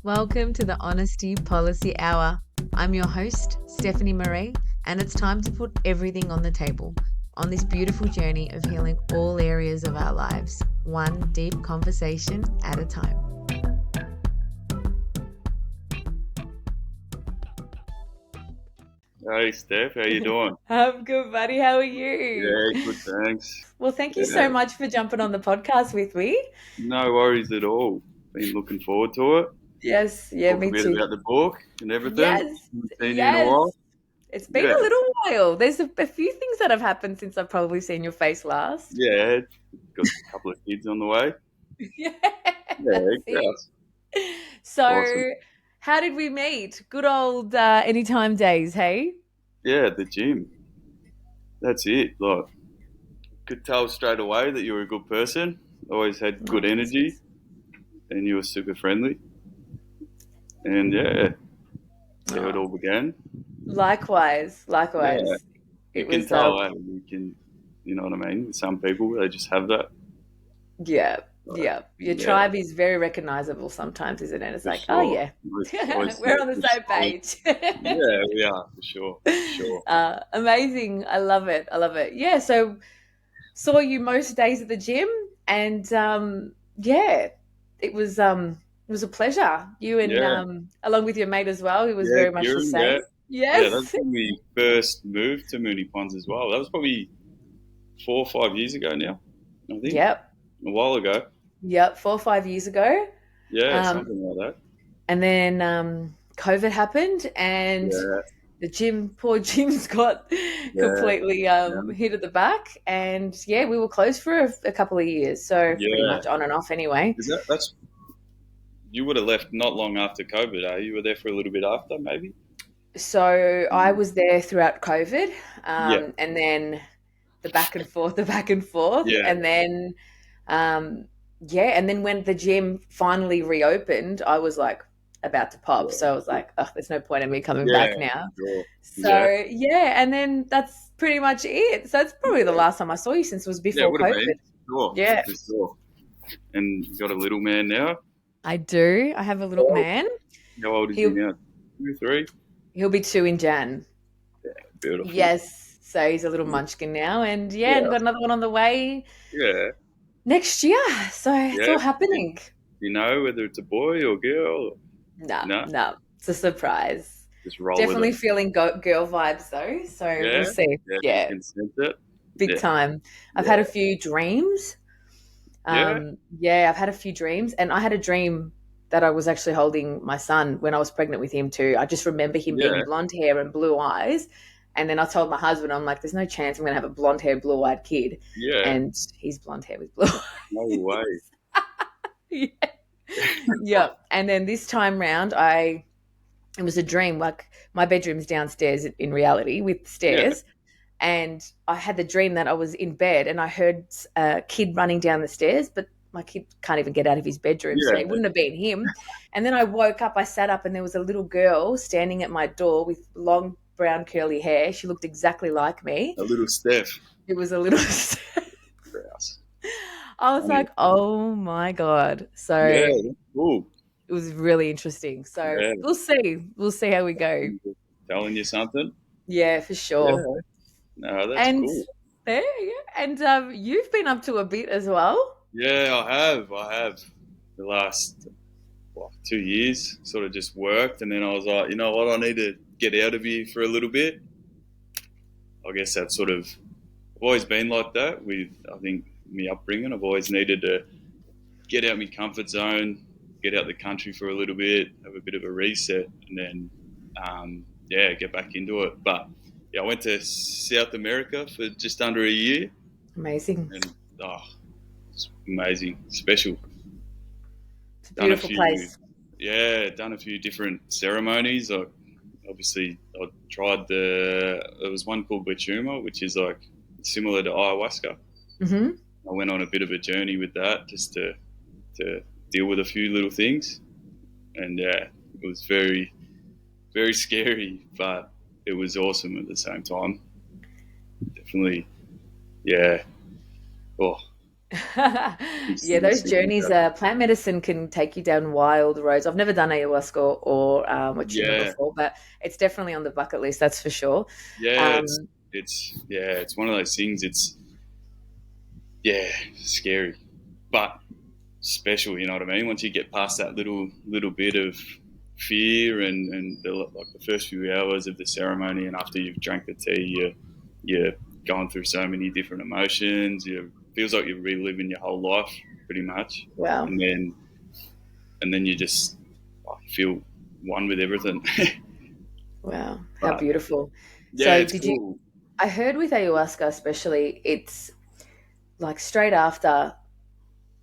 Welcome to the Honesty Policy Hour. I'm your host, Stephanie Marie, and it's time to put everything on the table on this beautiful journey of healing all areas of our lives, one deep conversation at a time. Hey Steph, how you doing? I'm good, buddy. How are you? Yeah, good, thanks. Well, thank you so Yeah, much for jumping on the podcast with me. no worries at all. Been looking forward to it. Yes, yeah, Talk a me bit too. about the book and everything. Yes, Haven't seen you in a yes. while. It's been Yeah, a little while. There's a few things that have happened since I've probably seen your face last. yeah. Got a couple of kids on the way. Yeah, Yeah, that's it. yes. Awesome. So, how did we meet? Good old anytime days, hey? Yeah, the gym. That's it. Like, could tell straight away that you were a good person. Always had good Oh, energy, and you were super friendly. And yeah, how it oh, all began. likewise, Yeah, likewise. you It can was tell. You can, you know what I mean. Some people they just have that. yeah, Like, yeah. Your yeah, tribe is very recognizable sometimes, isn't it? It's for like, oh sure. yeah, Always we're on the good same solid. page. Yeah, we are for sure, for sure. Amazing. I love it. I love it. Yeah. So saw you most days at the gym, and yeah, it was a pleasure. You and Yeah, along with your mate as well, who was yeah, very much the Kieran. Yeah, same. yeah. That's Yes. when we first moved to Mooney Ponds as well. That was probably 4 or 5 years ago now. I think Yep. a while ago. Yep. 4 or 5 years ago. Yeah, Um, something like that. and then COVID happened, and Yeah, the poor gym's got yeah, completely yeah, hit at the back. And yeah, we were closed for a couple of years, so pretty yeah. much on and off anyway. Is that's you would have left not long after COVID, eh? You were there for a little bit after, maybe. So I was there throughout COVID, Yeah, and then the back and forth, the back and forth, yeah, and then um, yeah, and then when the gym finally reopened, I was like about to pop. So I was yeah, like, oh, there's no point in me coming yeah. back now. Sure. Yeah, So yeah, and then that's pretty much it. So it's probably the yeah, last time I saw you since it was yeah. It before would have COVID. been sure, Yeah, for sure. And you got a little man now. I do. I have a little Oh, man. how old is he He'll now? 2, 3. he'll be 2 in Jan. Beautiful. Yes. So he's a little munchkin now, and yeah, and Yeah, got another one on the way yeah, next year. So it's yeah. all Do happening. you know whether it's a boy or girl? No, No, no, it's a surprise. just roll with Definitely it. feeling girl vibes though. So we'll Yeah, see. yeah. You Yeah, can sense it. big Yeah, time. I've had yeah, a few dreams. yeah, Yeah, I've had a few dreams, and I had a dream that I was actually holding my son when I was pregnant with him too. I just remember him being yeah, blonde hair and blue eyes. And then I told my husband, I'm like, there's no chance I'm going to have a blonde hair, blue eyed kid. yeah. And he's blonde hair with blue No way. eyes. Yeah. And then this time round, it was a dream. Like my bedroom's downstairs in reality with Yeah, stairs. And I had the dream that I was in bed and I heard a kid running down the stairs, but my kid can't even get out of his bedroom, so it yeah. wouldn't have been him. And then I woke up, I sat up, and there was a little girl standing at my door with long brown curly hair. She looked exactly like me. A little Steph. It was a little. Grouse. I was Funny. like, oh my god! Yeah, So that's cool. it was really interesting. So Yeah, we'll see. We'll see how we go. telling you something. Yeah, for Yeah, sure. no, that's And cool. there, yeah. And you've been up to a bit as well. Yeah, I have. I have. The last 2 years, sort of just worked, and then I was like, you know what, I need to get out of here for a little bit. I guess that's sort of, I've always been like that with, I think, my upbringing. I've always needed to get out my comfort zone, get out the country for a little bit, have a bit of a reset, and then, yeah, get back into it. But yeah, I went to South America for just under a year, Amazing. and oh, it's amazing, special. It's a Done a beautiful few, place. yeah, done a few different ceremonies. Obviously, I tried there was one called Bachuma, which is like similar to ayahuasca. Hmm. I went on a bit of a journey with that just to deal with a few little things, and yeah, it was very very scary, but it was awesome at the same time. Definitely, yeah. Oh, Yeah, We'll those see what journeys, happens. plant medicine can take you down wild roads. I've never done ayahuasca or wachuma Yeah, before, but it's definitely on the bucket list, that's for sure. yeah, Um, it's one of those things. It's yeah, scary, but special. You know what I mean? Once you get past that little bit of fear and like the first few hours of the ceremony, and after you've drank the tea, you're going through so many different emotions. You feels like you're reliving your whole life pretty much, wow, and then you just feel one with everything. wow, how But beautiful. yeah, So, it's did you? cool. I heard with ayahuasca, especially, it's like straight after.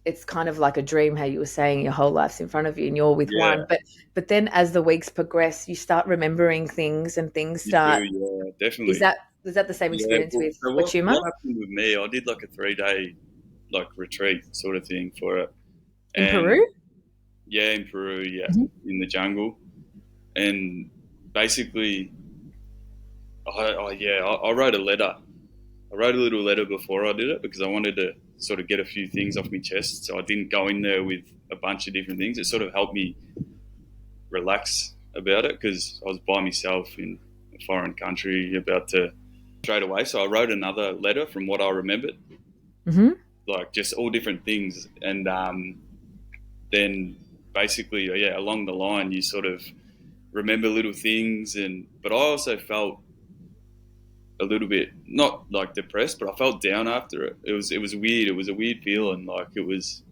It's kind of like a dream, how you were saying your whole life's in front of you and you're with Yeah, one. But then as the weeks progress, you start remembering things and things you do. start. Yeah, Is definitely. that the same Yeah. experience Well, with so Wachuma? what happened with me? I did like a 3 day like retreat sort of thing for it, In and Peru? yeah, in Peru, yeah, Mhm. in the jungle, and basically, I wrote a letter. I wrote a little letter before I did it because I wanted to sort of get a few things off my chest, so I didn't go in there with a bunch of different things. It sort of helped me relax about it because I was by myself in a foreign country about to straight away. So I wrote another letter from what I remembered, Mhm. like just all different things, and then basically, yeah, along the line, you sort of remember little things, and but I also felt a little bit not like depressed, but I felt down after it. It was weird. It was a weird feeling. Like it was.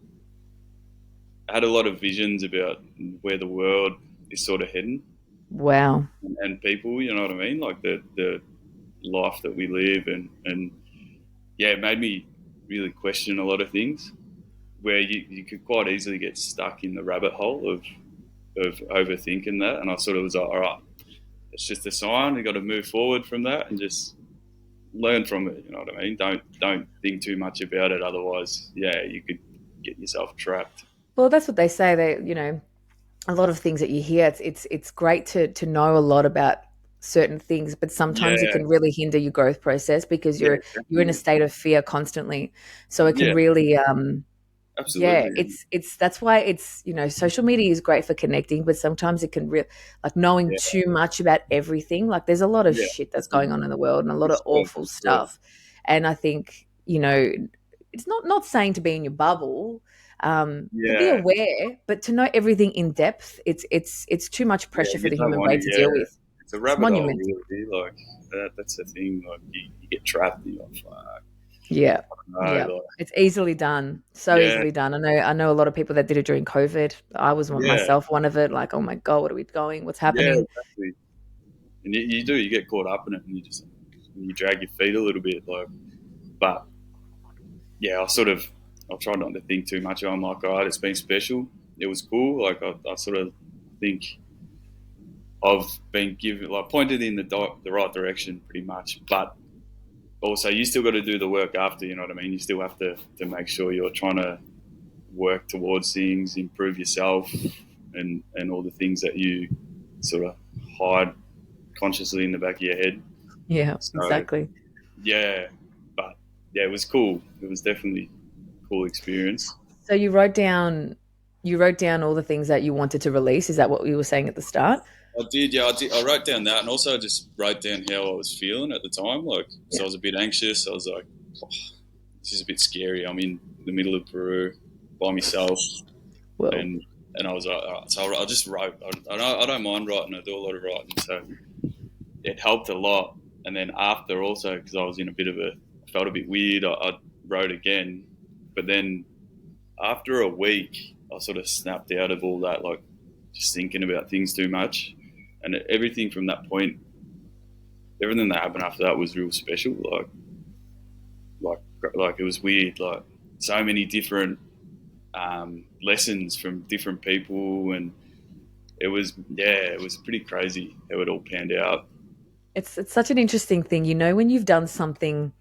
I had a lot of visions about where the world is sort of heading, Wow. and people. You know what I mean? Like the life that we live, and yeah, it made me really question a lot of things. Where you could quite easily get stuck in the rabbit hole of overthinking that, and I sort of was like, all right, it's just a sign. You got to move forward from that and just learn from it. You know what I mean? Don't think too much about it. Otherwise, yeah, you could get yourself trapped. Well, that's what they say. A lot of things that you hear, it's great to know a lot about certain things, but sometimes it Yeah, can really hinder your growth process because yeah, you're in a definitely. state of fear constantly. So it can Yeah, really yeah, absolutely. it's that's why social media is great for connecting, but sometimes it can like knowing Yeah, too much about everything. Like there's a lot of yeah, shit that's going on in the world and a lot of awful for sure. stuff. And I think, it's not saying to be in your bubble, to be Yeah, aware, but to know everything in depth, it's too much yeah. pressure for You the don't human want to. brain to Yeah, deal with. it's a It's rabbit hole, monumental. really. Like that's the thing. Like you get trapped. And you're like, fuck. Yeah. No, Yeah. like, It's easily done. So yeah, easily done. I know a lot of people that did it during COVID. I was yeah, myself one of it, like, oh my God, what are we going? What's yeah. happening? Exactly. And you do. You get caught up in it, and you drag your feet a little bit. Like, but yeah, I try not to think too much. I'm like, all right, it's been special. It was cool. Like I sort of think I've been given like pointed in the right direction pretty much. But also, you still got to do the work after. You know what I mean? You still have to make sure you're trying to work towards things, improve yourself, and all the things that you sort of hide consciously in the back of your head. Yeah, So exactly. yeah, but yeah, it was cool. It was definitely a cool experience. So you wrote down all the things that you wanted to release. Is that what you were saying at the start? I did, yeah, I did. I wrote down that, and also I just wrote down how I was feeling at the time. Like, so Yeah. I was a bit anxious. I was like, oh, "This is a bit scary." I'm in the middle of Peru by myself, Well, and I was like, all right. So I just wrote. I don't mind writing. I do a lot of writing, so it helped a lot. And then after, also because I was in a bit of I felt a bit weird. I wrote again, but then after a week, I sort of snapped out of all that, like just thinking about things too much, and everything from that point, everything that happened after that was real special. Like, like it was weird. Like so many different lessons from different people, and it was pretty crazy how it all panned out. it's such an interesting thing, when you've done something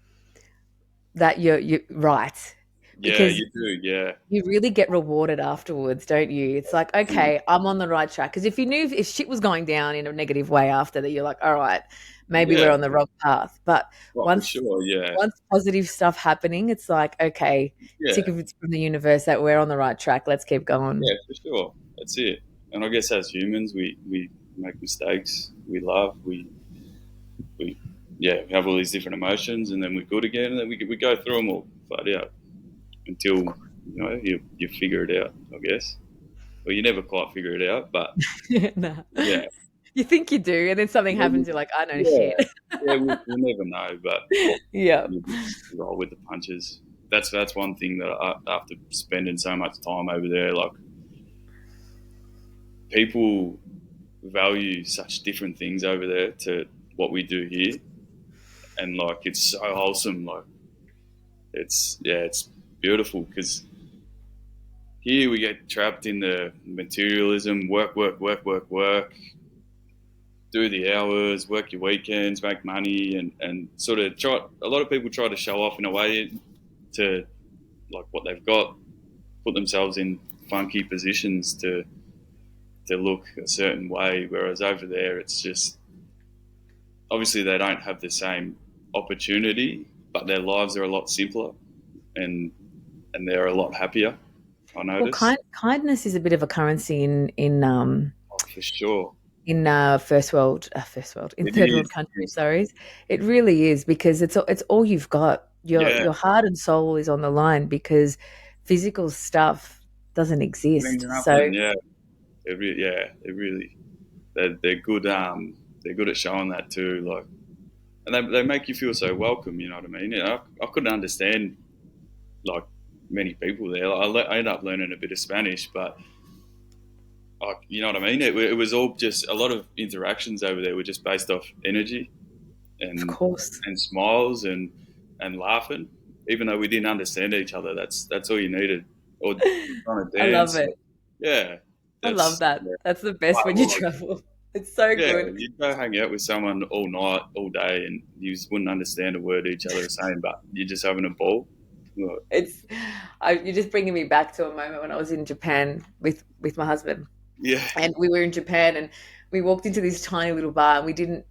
that you're right. Yeah, because you do. Yeah, you really get rewarded afterwards, don't you? It's like, definitely. okay, I'm on the right track. Because if you knew if shit was going down in a negative way after that, you're like, all right, maybe we're Yeah, on the wrong path. But well, for once sure. Yeah, once positive stuff happening, it's like, okay, yeah, tick if it's from the universe that we're on the right track. Let's keep going. yeah, for sure. That's it. And I guess as humans, we make mistakes. We love. We yeah, we have all these different emotions, and then we're good again, and then we go through them all flat out until you figure it out. I guess. Well, you never quite figure it out, but Nah. yeah, You think you do, and then something happens, you're like, I know yeah, shit. yeah. We'll never know, but Yeah. you just roll with the punches. That's one thing that after spending so much time over there, like people value such different things over there to what we do here, and like it's so wholesome. Like it's beautiful because here we get trapped in the materialism, work, work, work, work, work, do the hours, work your weekends, make money, and sort of try. A lot of people try to show off in a way to like what they've got, put themselves in funky positions to look a certain way. Whereas over there, it's just obviously they don't have the same opportunity, but their lives are a lot simpler and they're a lot happier. I Well, notice. kindness is a bit of a currency Oh, for sure, in first world, in it third world is. countries. Sorry, it really is because it's all you've got. Yeah, Your heart and soul is on the line because physical stuff doesn't it means exist. So nothing. Yeah, it really. They're good. They're good at showing that too. Like, and they make you feel so welcome. You know what I mean? I couldn't understand like many people there. Like, I ended up learning a bit of Spanish, but like you know what I mean. It was all just a lot of interactions over there were just based off energy of and course, smiles and laughing. Even though we didn't understand each other, that's all you needed. Or trying to I love dance. it. Like, yeah, I love that's that. yeah. That's the best when you Like, travel. It's so yeah, good. you go hang out with someone all night, all day, and you just wouldn't understand a word each other are saying, but you're just having a ball. Like, It's you're just bringing me back to a moment when I was in Japan with my husband. yeah, And we were in Japan and we walked into this tiny little bar and we didn't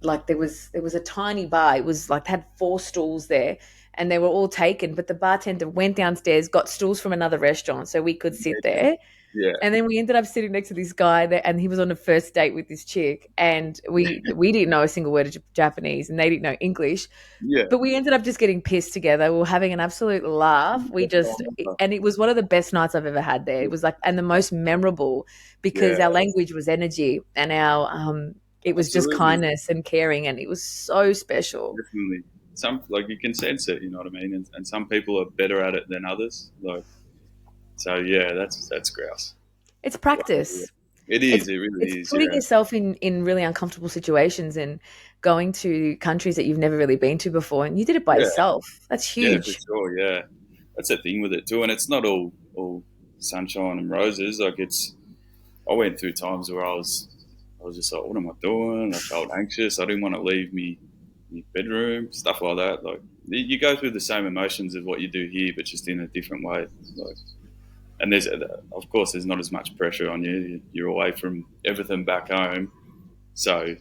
like there was a tiny bar. It was like had four stools there and they were all taken, but the bartender went downstairs, got stools from another restaurant so we could sit there. yeah, And then we ended up sitting next to this guy there, and he was on a first date with this chick, and we didn't know a single word of Japanese, and they didn't know English, yeah. but we ended up just getting pissed together. We were having an absolute laugh. And it was one of the best nights I've ever had there. It was like, and the most memorable because Yeah, our language was energy and it was just absolutely, kindness and caring. And it was so special. definitely. Some like you can sense it, you know what I mean, and some people are better at it than others. Like, so yeah, that's grouse. It's Like, practice. it It's, is, it really it's is. putting Yeah, yourself in really uncomfortable situations and going to countries that you've never really been to before. And you did it by yeah, yourself. That's yeah, for huge. sure. Yeah, that's the thing with it too, and it's not all sunshine and roses. Like it's, I went through times where I was just like, what am I doing? I felt anxious. I didn't want to leave me bedroom, stuff like that. Like you go through the same emotions as what you do here, but just in a different way. Like, and there's of course there's not as much pressure on you. You're away from everything back home, so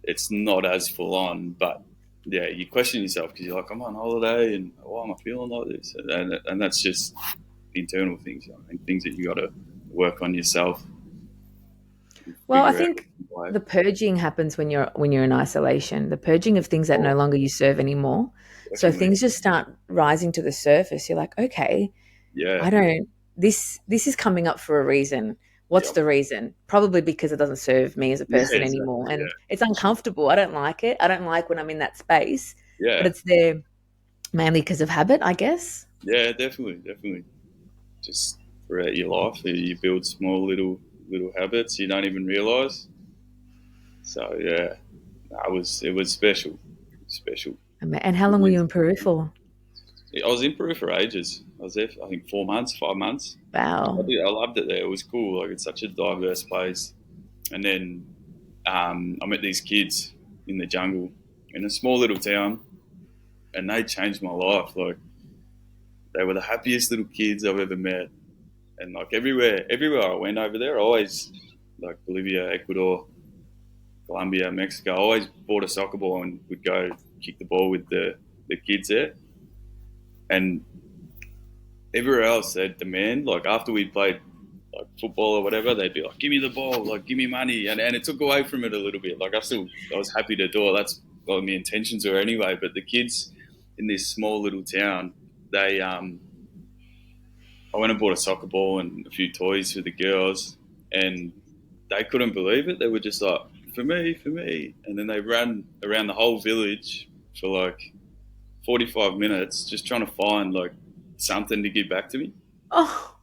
it's not as full on. But yeah, you question yourself because you're like, I'm on holiday, and why am I feeling like this? And that's just internal things, you know, and things that you got to work on yourself and Well, I figure out think why. the purging happens when you're in isolation. The purging of things that no Oh, longer you serve anymore. So definitely, things just start rising to the surface. You're like, okay, yeah, I don't this is coming up for a reason. What's yeah, the reason? Probably because it doesn't serve me as a yeah, person anymore. exactly, And yeah, it's uncomfortable. I don't like it. I don't like when I'm in that space, but yeah, it's there mainly because of habit, I guess. yeah, definitely. Just throughout your life, you build small little habits you don't even realize. So yeah, no, it was special. And how long were you in Peru for? I was in Peru for ages. I was there for, I think 4 months, 5 months. Wow. I loved it there. It was cool. Like it's such a diverse place. And then I met these kids in the jungle in a small little town, and they changed my life. Like they were the happiest little kids I've ever met. And like everywhere I went over there, I always like Bolivia, Ecuador, Colombia, Mexico. I always bought a soccer ball and would go kick the ball with the kids there. And everywhere else, they'd demand like after we played like football or whatever, they'd be like, "Give me the ball, like give me money," and it took away from it a little bit. Like I was happy to do it. That's what my intentions were anyway. But the kids in this small little town, they I went and bought a soccer ball and a few toys for the girls, and they couldn't believe it. They were just like, for me," and then they ran around the whole village for like 45 minutes just trying to find like something to give back to me. Oh,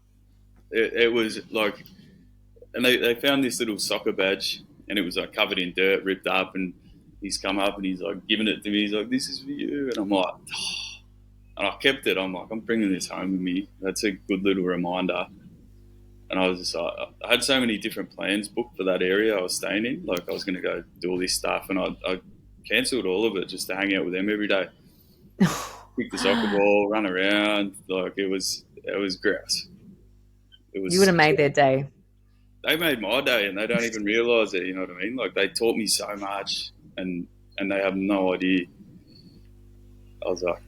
It was like, and they found this little soccer badge, and it was like covered in dirt, ripped up, and he's come up and he's like giving it to me. He's like, "This is for you," and I'm like, oh. And I kept it. I'm like, I'm bringing this home with me. That's a good little reminder. And I was just like, I had so many different plans booked for that area I was staying in. Like I was going to go do all this stuff, and I cancelled all of it just to hang out with them every day. Kick the soccer ball, run around. Like it was grass. It you would was have made their day. they made my day, and they don't even realise it. You know what I mean? Like they taught me so much, and they have no idea. I was like,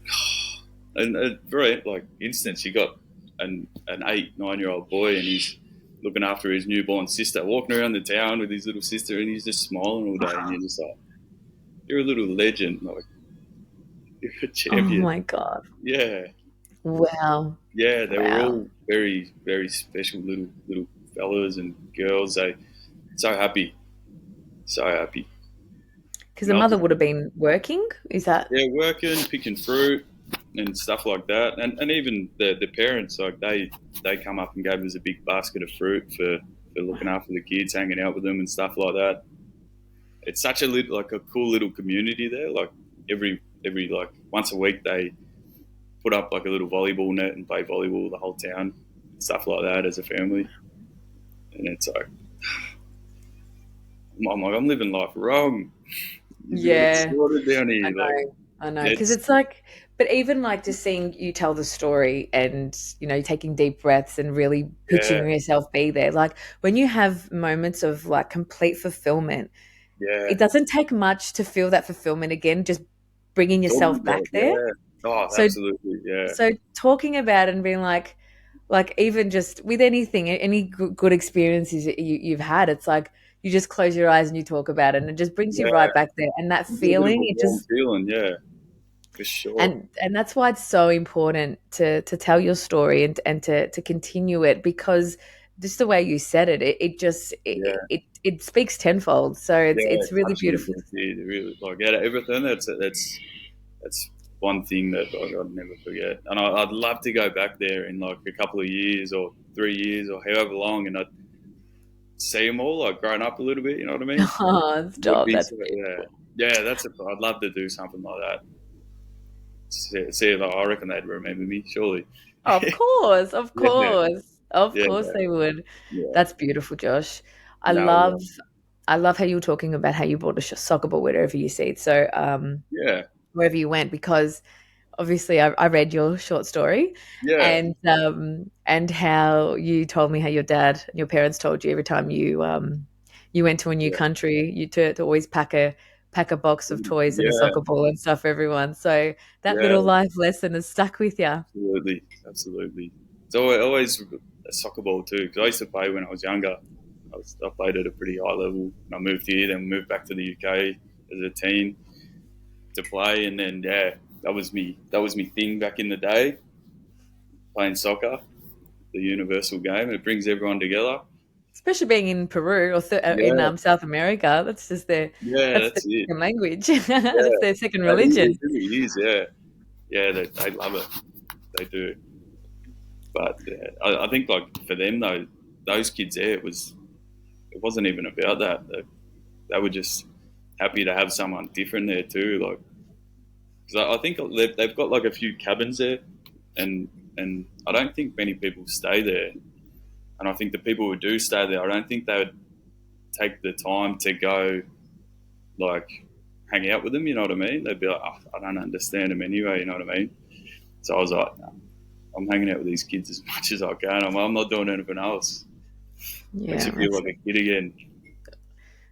and very like instant. She got an 8, 9 year old boy, and he's looking after his newborn sister, walking around the town with his little sister, and he's just smiling all day. And you're just like, you're a little legend, like you're a Oh champion. my God. Yeah, Wow. yeah. They were Wow. all very very special little fellas and girls. They so happy, so happy. Because the mother would have Melted. been working. Is that? Yeah, working, picking fruit and stuff like that, and even the parents like they come up and gave us a big basket of fruit for looking after the kids, hanging out with them and stuff like that. It's such a like a cool little community there. Like every like once a week they put up like a little volleyball net and play volleyball the whole town, stuff like that as a family. And it's like I'm like I'm living life wrong. You got it Yeah, sorted down I here. Like know. I know. Because it's it's like, but even like just seeing you tell the story and, taking deep breaths and really yeah, picturing yourself be there. Like when you have moments of like complete fulfillment, yeah. it doesn't take much to feel that fulfillment again, just bringing Talking yourself about back it, there. yeah. Oh, So absolutely, yeah, so talking about it and being like even just with anything, any good experiences that you've had, it's like you just close your eyes and you talk about it, and it just brings you yeah. right back there. And that You get a bit of feeling, a it warm just feeling, yeah, for sure. and that's why it's so important to tell your story and to continue it because just the way you said it, it just Yeah, it speaks tenfold. So yeah, it's really touching beautiful. it, yeah, really like yeah, everything. That's one thing that I'd never forget, and I'd love to go back there in like a couple of years or 3 years or however long, and I'd see them all, like grown up a little bit. You know what I mean? Oh, Would stop. be That's so, yeah, beautiful. yeah. I'd love to do something like that. See, like, I reckon they'd remember me, surely. Of course, of Yeah, course. Of yeah, course they would. yeah. That's beautiful, Josh. I No, love I love how you were talking about how you bought a soccer ball wherever you see it. So yeah, wherever you went, because obviously I read your short story yeah, and how you told me how your dad and your parents told you every time you went to a new yeah. country, you to always pack a box of toys and a Yeah, soccer ball and stuff for everyone. So that yeah, little life lesson has stuck with you. absolutely, absolutely. It's always a soccer ball too, because I used to play when I was younger. I played at a pretty high level, and I moved here, then moved back to the UK as a teen to play, and then yeah, that was me thing back in the day, playing soccer, the universal game. It brings everyone together. Especially being in Peru or in Yeah, South America, yeah, that's their that's it. second language. Yeah, That's their second it religion. really is. Yeah, yeah, they love it. They do. But yeah, I think like for them though, those kids there, it wasn't even about that. They were just happy to have someone different there too. Like, because I think they've got like a few cabins there, and I don't think many people stay there. And I think the people who do stay there, I don't think they would take the time to go like hang out with them. You know what I mean? They'd be like, oh, I don't understand them anyway. You know what I mean? So I was like, no, I'm hanging out with these kids as much as I can. I'm not doing anything else. Makes Yeah, you feel like a kid again.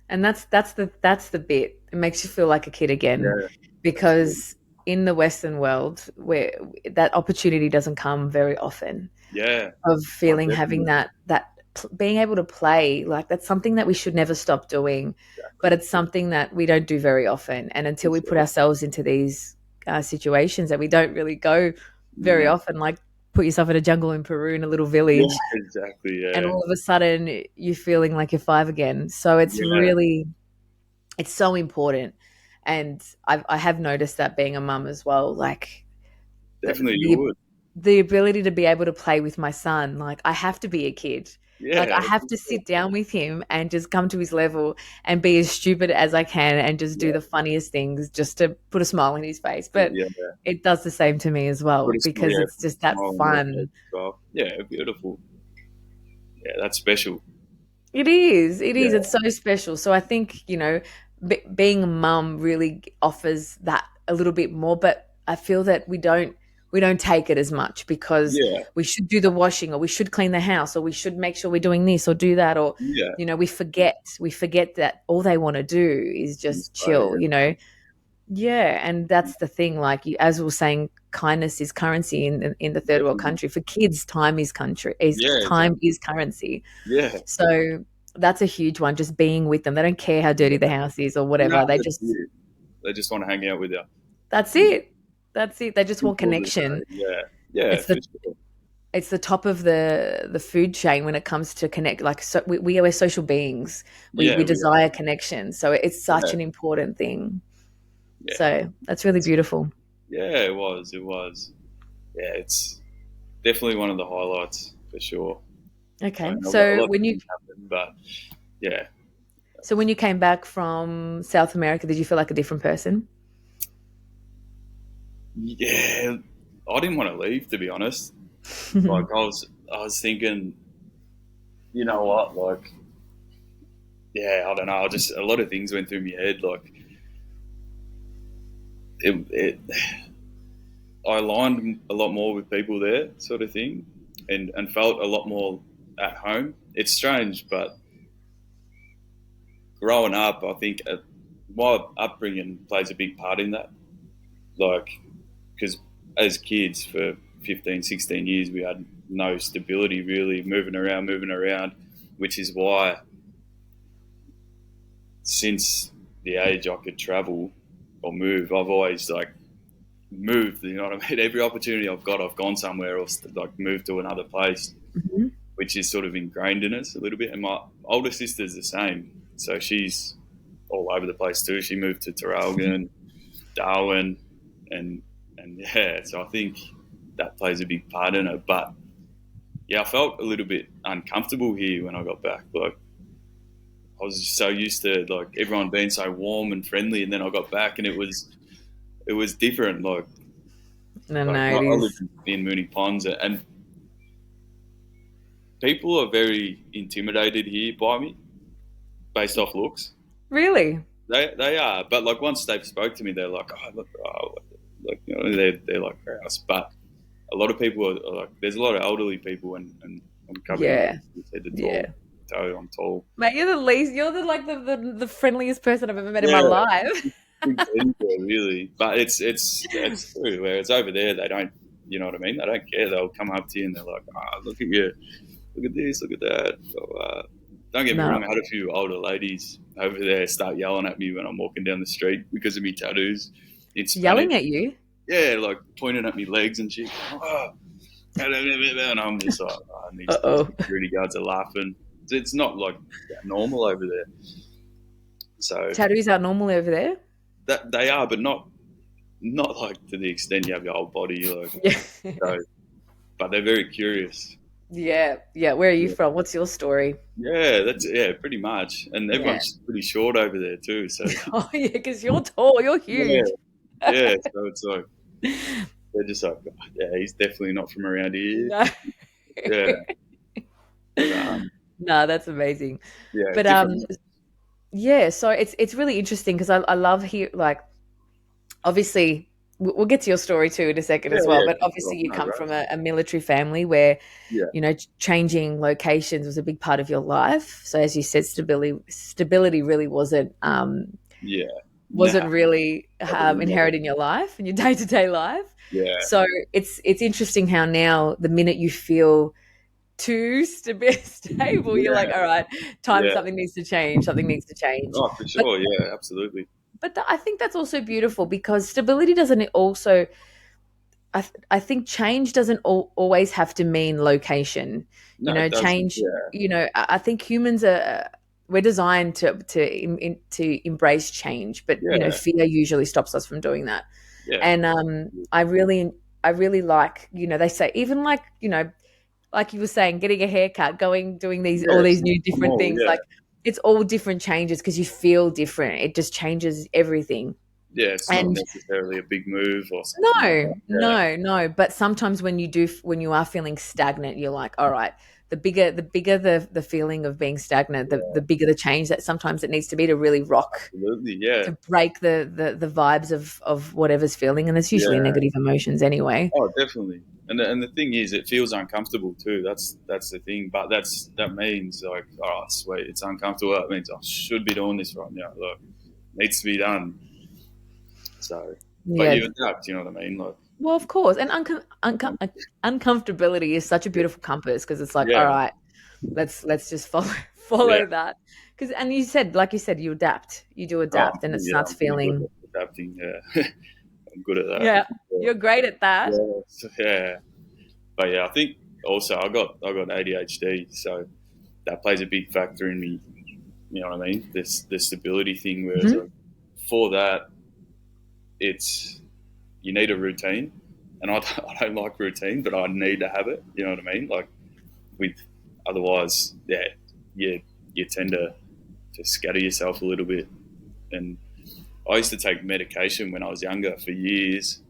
and that's the bit. It makes you feel like a kid again, Yeah, absolutely. because in the Western world, where that opportunity doesn't come very often, Yeah, of oh, feeling, having definitely. being able to play, like that's something that we should never stop doing, but Exactly. it's something that we don't do very often. And until For we put sure. ourselves into these situations that we don't really go very No. often, like put yourself in a jungle in Peru, in a little Yeah, village, exactly. and Yeah. all of a sudden you're feeling like you're five again. So Yeah, it's so important. And I have noticed that being a mum as well, like the, definitely you the would. the ability to be able to play with my son. Like I have to be a kid. Like I Yeah, have for to sure. sit down with him and just come to his level and be as stupid as I can and just do Yeah, the funniest things just to put a smile on his face. But yeah. it does the same to me as well, because it's Put a just that smile on your face fun. as well. Yeah, beautiful. Yeah, that's special. It is. It is. Yeah, It's so special. So I think, being a mum really offers that a little bit more, but I feel that we don't take it as much, because yeah, we should do the washing, or we should clean the house, or we should make sure we're doing this or do that, or yeah. we forget that all they want to do is It's just play, chill. Yeah, and that's the thing. Like as we were saying, kindness is currency in the third world definitely. country. For kids, time is country. Is Yeah, time exactly. is currency. Yeah, So that's a huge one. Just being with them. They don't care how dirty the yeah. house is or No, whatever. They that's just it. They just want to hang out with you. That's it. That's it. They just want Simple as connection. that. Yeah, yeah, It's for the sure. it's the top of the food chain when it comes to connect. Like, so we're social beings. We Yeah, we are. desire connection. So it's such Yeah, an important thing. yeah. So that's really beautiful. Yeah, it was. It was. Yeah, it's definitely one of the highlights for sure. I Okay. mean, a So lot of when you things happen, but yeah, so when you came back from South America, did you feel like a different person? yeah. I didn't want to leave, to be honest. Like I was thinking, you know what? Like, yeah, I don't know. I just a lot of things went through my head. Like, it I aligned a lot more with people there, sort of thing, and felt a lot more at home. It's strange, but growing up, I think my upbringing plays a big part in that. Like, because as kids for 15, 16 years, we had no stability really, moving around, which is why since the age I could travel or move, I've always like moved. You know what I mean? Every opportunity I've got, I've gone somewhere else, like moved to another place, Mhm. which is sort of ingrained in us a little bit. And my older sister's the same, so she's all over the place too. She moved to Traralgon, Darwin, and yeah. So I think that plays a big part in it. But yeah, I felt a little bit uncomfortable here when I got back. Like I was just so used to like everyone being so warm and friendly, and then I got back and it was different. No, Like no, it I lived is. in Mooney Ponds, and people are very intimidated here by me based off looks. Really? They are, but like once they spoke to me, they're like, oh look, oh, like they're like grouse. But a lot of people are like, there's a lot of elderly people, and I'm covered in Yeah. head to Yeah. toe. I'm tall. Mate, you're the like the friendliest person I've ever met in my Yeah, life. big teddy bear, really. But it's true. Where it's over there, they don't. You know what I mean? They don't care. They'll come up to you and they're like, "Ah, look at you, look at this, look at that." So, don't get me No. wrong. I had a few older ladies over there start yelling at me when I'm walking down the street because of me tattoos in Spanish. Yelling at you? Yeah, like pointing at me legs and shit. Oh, and I'm just like, oh, and these Uh-oh. security guards are laughing. It's not like that normal over there. So Tattoos are normal over there? that they are, but not like to the extent you have your whole body. Like, Yeah. so, but they're very curious. Yeah. Yeah. Where are you Yeah, from? What's your story? yeah, that's yeah, pretty much. And Yeah. everyone's pretty short over there too. So Oh, yeah, because you're tall, you're yeah, huge. yeah. So it's like they're just like, "Oh, yeah, he's definitely not from around here. No. Yeah, but No, that's amazing. yeah, But different. yeah, so it's really interesting because I love here, like, obviously, we'll get to your story too in a second Yeah, as well. yeah, But for obviously, sure. you No come from rush. a military family where, Yeah, changing locations was a big part of your life. So as you said, stability really yeah. wasn't Nah, really never. inherent in your life in your day to day life. Yeah, So it's interesting how now the minute you feel too stable, you're like, yeah, all right, time yeah. something needs to change, something needs to change. Oh, for But sure. Yeah, absolutely. I think that's also beautiful because stability doesn't also I think change doesn't always have to mean location. No, it doesn't. Change. Yeah, I think humans are we're designed to embrace change, but yeah, fear usually stops us from doing that. yeah, And I really like they say even like you were saying, getting a haircut, doing these yeah. all It's these not new different normal. things, Yeah, like it's all different changes because you feel different. It just changes everything. yeah. It's not And necessarily a big move or something like no, that. Yeah, no, no. But sometimes when you are feeling stagnant, you're like, all right, the bigger the feeling of being stagnant, the yeah. bigger the change that sometimes it needs to be to really rock, Absolutely. Yeah, to break the vibes of whatever's feeling. And it's usually yeah. negative emotions anyway. Oh, definitely. And the thing is, it feels uncomfortable too. That's the thing. But that means like, oh, sweet, it's uncomfortable. That means I should be doing this right now. Look, needs to be done. So, but Yeah. you adapt. You know what I mean? Like, Well, of course. And uncomfortability is such a yeah, beautiful compass because it's like, all yeah, right, let's just follow yeah. follow that. Because and like you said, you do Oh, adapt, and it yeah. starts I'm pretty good feeling. at adapting. Yeah, I'm good at that. Yeah, Yeah, you're great at that. yeah. Yeah. But yeah, I think also I got ADHD, so that plays a big factor in me. You know what I mean? This stability thing. Whereas Mhm. like, for that, it's you need a routine, and I don't like routine, but I need to have it. You know what I mean? Like with otherwise, yeah, you tend to scatter yourself a little bit. And I used to take medication when I was younger for years,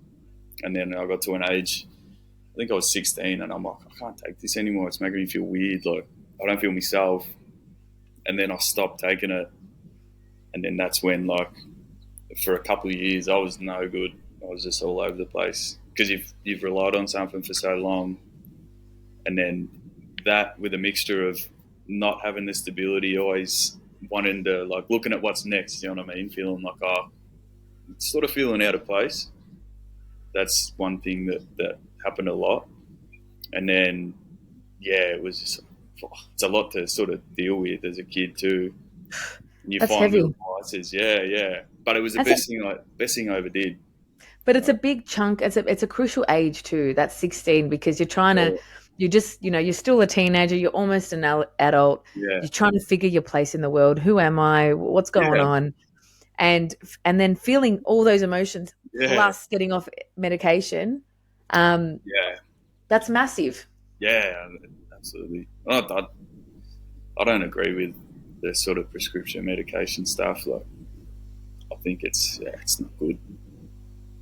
and then I got to an age. I think I was 16, and I'm like, I can't take this anymore. It's making me feel weird. Like I don't feel myself. And then I stopped taking it, and then that's when like for a couple of years I was no good. I was just all over the place because you've relied on something for so long, and then that with a mixture of not having the stability, always wanting to like looking at what's next. You know what I mean? Feeling like sort of feeling out of place. That's one thing that happened a lot, and then yeah, it was just it's a lot to sort of deal with as a kid too. You That's find little heavy. vices, yeah, yeah. But it was the That's a, best thing I ever did. but it's Like, a big chunk. It's a crucial age too. That's 16 because you're trying to. yeah, You just you're still a teenager. You're almost an adult. yeah, You're trying to figure your place in the world. Who am I? What's going yeah, on? And then feeling all those emotions yeah, plus getting off medication. Um, yeah, that's massive. yeah, absolutely. I don't agree with the sort of prescription medication stuff. Like, I think it's not good.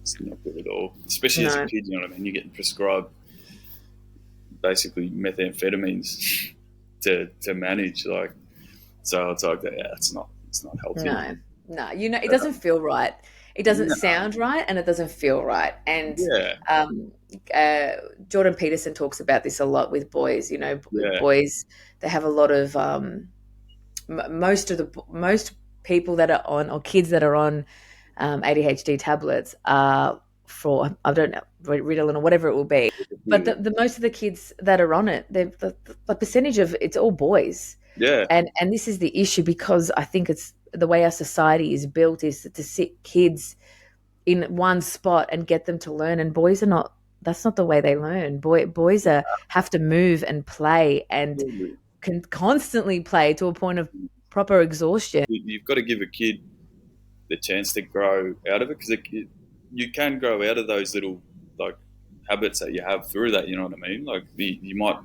It's not good at all. Especially as a No. kid, you know what I mean. You're getting prescribed basically methamphetamines to manage. Like, so it's like, yeah, it's not healthy. No, no, it doesn't feel right. It doesn't No, sound right, and it doesn't feel right. And yeah, um, uh, Jordan Peterson talks about this a lot with boys. yeah, Boys, they have a lot of most people that are on or kids that are on ADHD tablets are for I don't know Ritalin or whatever it will be. But the most of the kids that are on it, the percentage of it's all boys. yeah, And this is the issue because I think it's the way our society is built is to sit kids in one spot and get them to learn. And boys are not. That's not the way they learn. Boys have to move and play and absolutely. can constantly play to a point of proper exhaustion. You've got to give a kid the chance to grow out of it because you can grow out of those little like habits that you have through that. You know what I mean? Like you might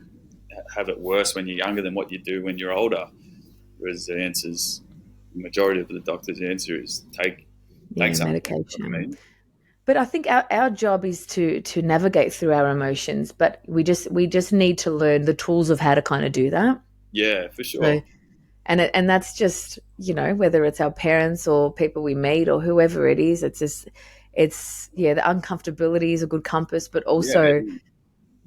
have it worse when you're younger than what you do when you're older. Whereas the majority of the doctor's answer is take Yeah, something. You know what I medication. mean? But I think our job is to navigate through our emotions, but we just need to learn the tools of how to kind of do that. Yeah, for So sure. and that's just whether it's our parents or people we meet or whoever it is, it's the uncomfortability is a good compass, but Yeah, also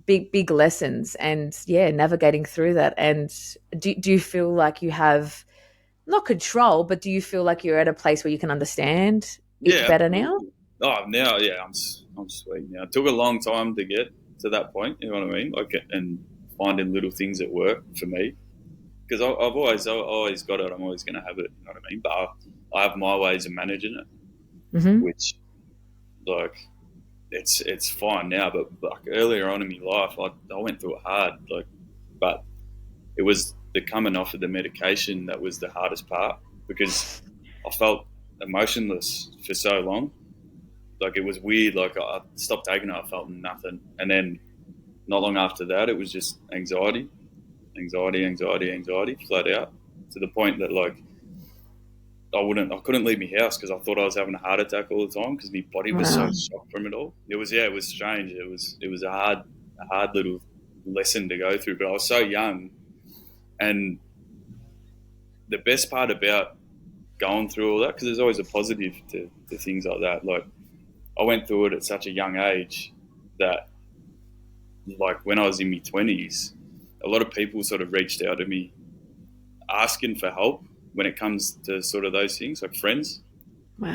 big lessons, and navigating through that. And do you feel like you have not control, but do you feel like you're at a place where you can understand it yeah, better now? absolutely. Oh, now, yeah, I'm sweet now. It took a long time to get to that point. You know what I mean? Like, and finding little things that work for me, because I've always got it. I'm always going to have it. You know what I mean? But I have my ways of managing it, Hmm. which, like, it's fine now. But like earlier on in my life, I went through it hard. Like, but it was the coming off of the medication that was the hardest part, because I felt emotionless for so long. Like, it was weird. Like, I stopped taking it, I felt nothing, and then not long after that, it was just anxiety, flat out, to the point that, like, I couldn't leave my house because I thought I was having a heart attack all the time because my body was so Wow. shocked from it all. It was strange. It was a hard little lesson to go through. But I was so young, and the best part about going through all that, because there's always a positive to things like that. Like, I went through it at such a young age that, like, when I was in my 20s, a lot of people sort of reached out to me asking for help when it comes to sort of those things, like friends.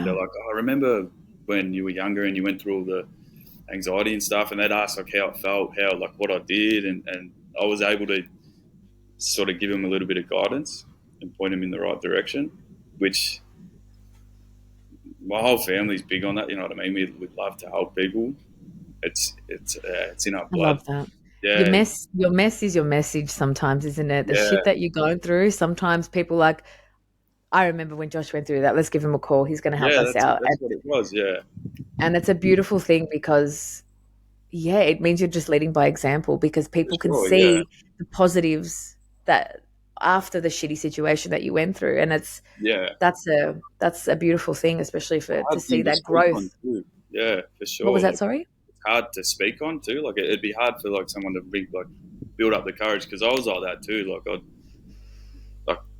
They're Wow. like, oh, I remember when you were younger and you went through all the anxiety and stuff, and they'd ask, like, how it felt, how, like, what I did, and I was able to sort of give them a little bit of guidance and point them in the right direction, which my whole family's big on that. You know what I mean? We love to help people. It's in our I blood. love that. Yeah, Your mess is your message sometimes, isn't it? The yeah, shit that you're going through, sometimes people like, I remember when Josh went through that. Let's give him a call. He's going to help yeah. us out. That's what it was. Yeah, And it's a beautiful thing because, it means you're just leading by example, because for people can sure. Yeah, see the positives that after the shitty situation that you went through. And yeah. that's a beautiful thing, especially for to Hard see thing to that speak on growth. too. Yeah, for What was sure. that? Like, Sorry? it's hard to speak on too. Like, it'd be hard for, like, someone to like build up the courage, because I was like that too. Like,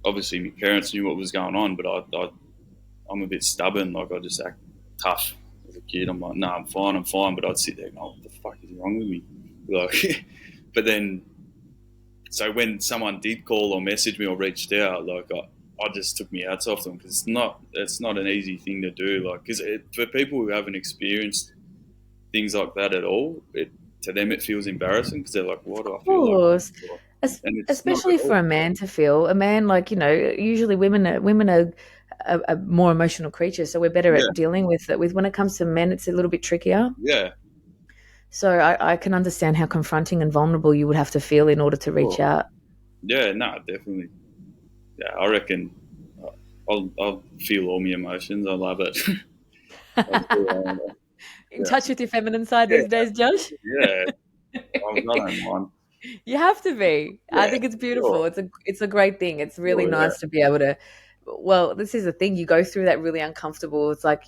obviously my parents knew what was going on, but I'm a bit stubborn. Like, I just act tough as a kid. I'm like, no, I'm fine. But I'd sit there and go, what the fuck is wrong with me? Like, but then, so when someone did call or message me or reached out, like, I just took my hats off them, because it's not an easy thing to do. Like, because for people who haven't experienced things like that at all, to them it feels embarrassing, because they're like, "Why do I Of feel like course. this?" And it's not at Especially for all. a man to feel. A man, like, usually women are a more emotional creatures, so we're better Yeah, at dealing with it. With when it comes to men, it's a little bit trickier. yeah, So I can understand how confronting and vulnerable you would have to feel in order to reach sure. out. Yeah, no, definitely. Yeah, I reckon I'll feel all my emotions. I love it. I'll feel, In yeah, touch with your feminine side yeah, these days, Josh? absolutely. Yeah, I don't mind. You have to be. I Yeah, think it's sure, beautiful. It's a great thing. It's really sure, yeah, nice to be able to. Well, this is the thing. You go through that really uncomfortable. It's like,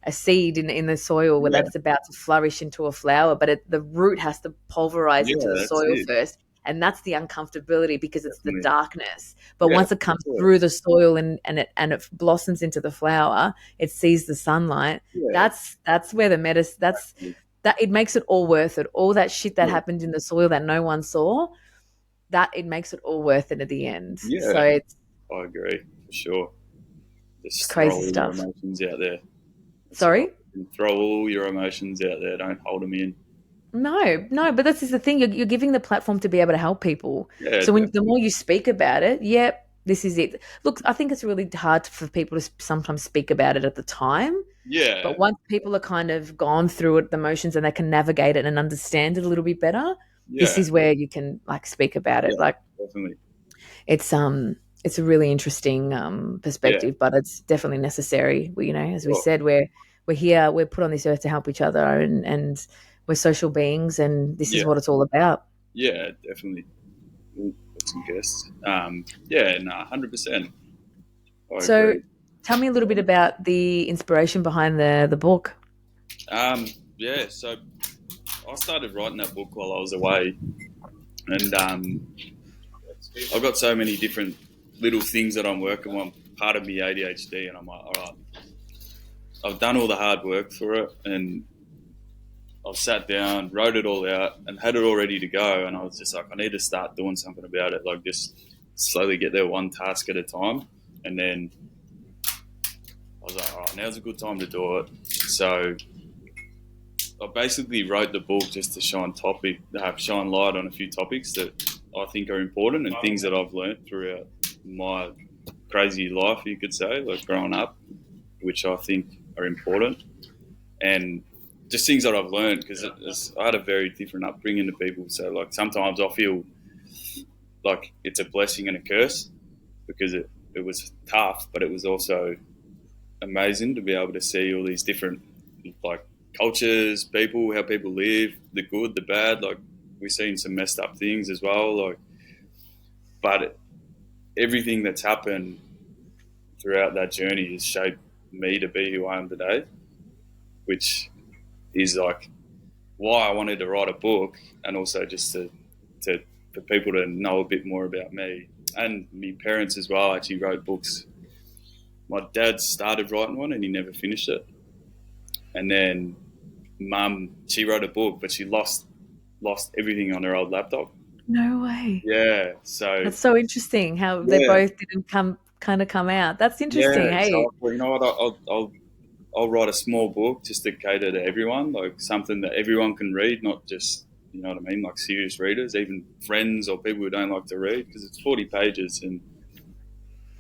a seed in the soil where yeah, that's about to flourish into a flower, but the root has to pulverize yeah. into the That's soil it. first. And that's the uncomfortability, because it's the Definitely. darkness. But Yeah, once it for comes sure. through the soil and it blossoms into the flower, it sees the sunlight. Yeah, That's where the medicine. That's exactly. that it makes it all worth it. All that shit that Sure. happened in the soil that no one saw, that it makes it all worth it at the end. So Yeah, I agree for sure. it's Just throw crazy all your stuff. emotions out there. That's what I Sorry. reckon. Throw all your emotions out there. Don't hold them in. No, no, but this is the thing. You're giving the platform to be able to help people. Yeah, So when the definitely. more you speak about it, yep, this is it. Look, I think it's really hard for people to sometimes speak about it at the time, Yeah, but once people are kind of gone through it, the motions, and they can navigate it and understand it a little bit better, this yeah, is where you can like speak about it. yeah, Like definitely. it's it's a really interesting Yeah, perspective, but it's definitely necessary. As we sure. said, we're here, we're put on this earth to help each other, and we're social beings, and this is Yeah, what it's all about. yeah, definitely. We'll put some guests. Yeah, no, 100%. I So, agree. tell me a little bit about the inspiration behind the book. Yeah, so I started writing that book while I was away, and I've got so many different little things that I'm working on. Part of me ADHD, and I'm like, all right, I've done all the hard work for it, and I've sat down, wrote it all out, and had it all ready to go. And I was just like, I need to start doing something about it. Like, just slowly get there one task at a time. And then I was like, all right, now's a good time to do it. So I basically wrote the book just to shine light on a few topics that I think are important and things that I've learned throughout my crazy life, you could say, like growing up, which I think are important. And just things that I've learned, because I had a very different upbringing to people. So, like, sometimes I feel like it's a blessing and a curse because it was tough, but it was also amazing to be able to see all these different, like, cultures, people, how people live, the good, the bad. Like, we've seen some messed up things as well. Like, but everything that's happened throughout that journey has shaped me to be who I am today, which is like why I wanted to write a book, and also just to for people to know a bit more about me. And my parents as well actually wrote books. My dad started writing one and he never finished it. And then mum, she wrote a book, but she lost everything on her old laptop. No way. Yeah. So That's so interesting how they yeah, both didn't come out. That's interesting. yeah. So Hey, I thought, you know what, I'll write a small book just to cater to everyone, like something that everyone can read, not just, you know what I mean, like serious readers, even friends or people who don't like to read, because it's 40 pages and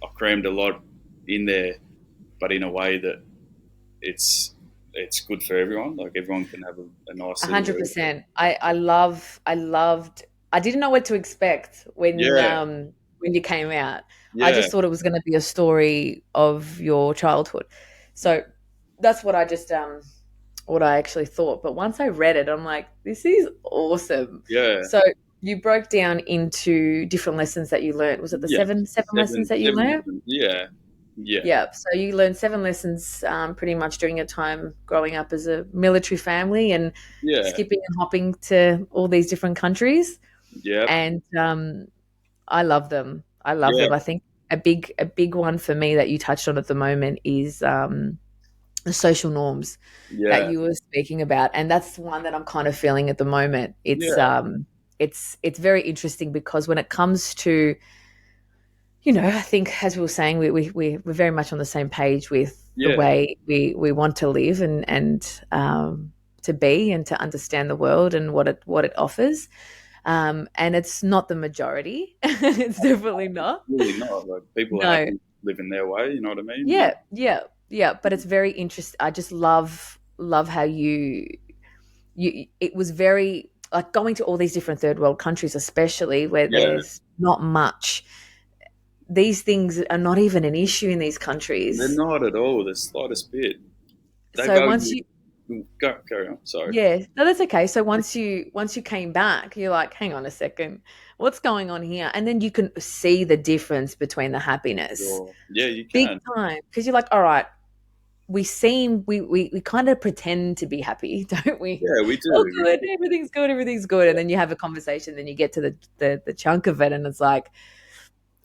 I've crammed a lot in there, but in a way that it's good for everyone. Like, everyone can have a nice little read. 100%. I loved. I didn't know what to expect Yeah, when you came out. I yeah, just thought it was going to be a story of your childhood. So that's what I actually thought. But once I read it, I'm like, this is awesome. yeah, So you broke down into different lessons that you learned. Was it the yeah. seven lessons that you Seven learned? lessons. Yeah, yeah, Yeah. So you learned seven lessons pretty much during your time growing up as a military family and yeah, skipping and hopping to all these different countries. yeah, And I love them. I love yeah, them. I think a big one for me that you touched on at the moment is the social norms that yeah, you were speaking about, and that's one that I'm kind of feeling at the moment. yeah, It's very interesting because when it comes to, I think as we were saying, we're very much on the same page with the yeah, way we want to live and to be and to understand the world and what it offers. And it's not the majority. It's definitely not. really not. Like, people are No. happy living their way, you know what I mean? Yeah, yeah, yeah. But it's very interesting. I just love how you it was very like going to all these different third world countries, especially where Yeah, there's not much. These things are not even an issue in these they're countries. not at all the slightest bit. They So go, once you go, carry on, sorry. Yeah, no, that's okay. So once you came back, you're like, hang on a second, what's going on here? And then you can see the difference between the happiness, Sure. Yeah, you big can. time, because you're like, all right, we kind of pretend to be happy, don't we? Yeah, we Oh, do. good, everything's good, and then you have a conversation, then you get to the chunk of it, and it's like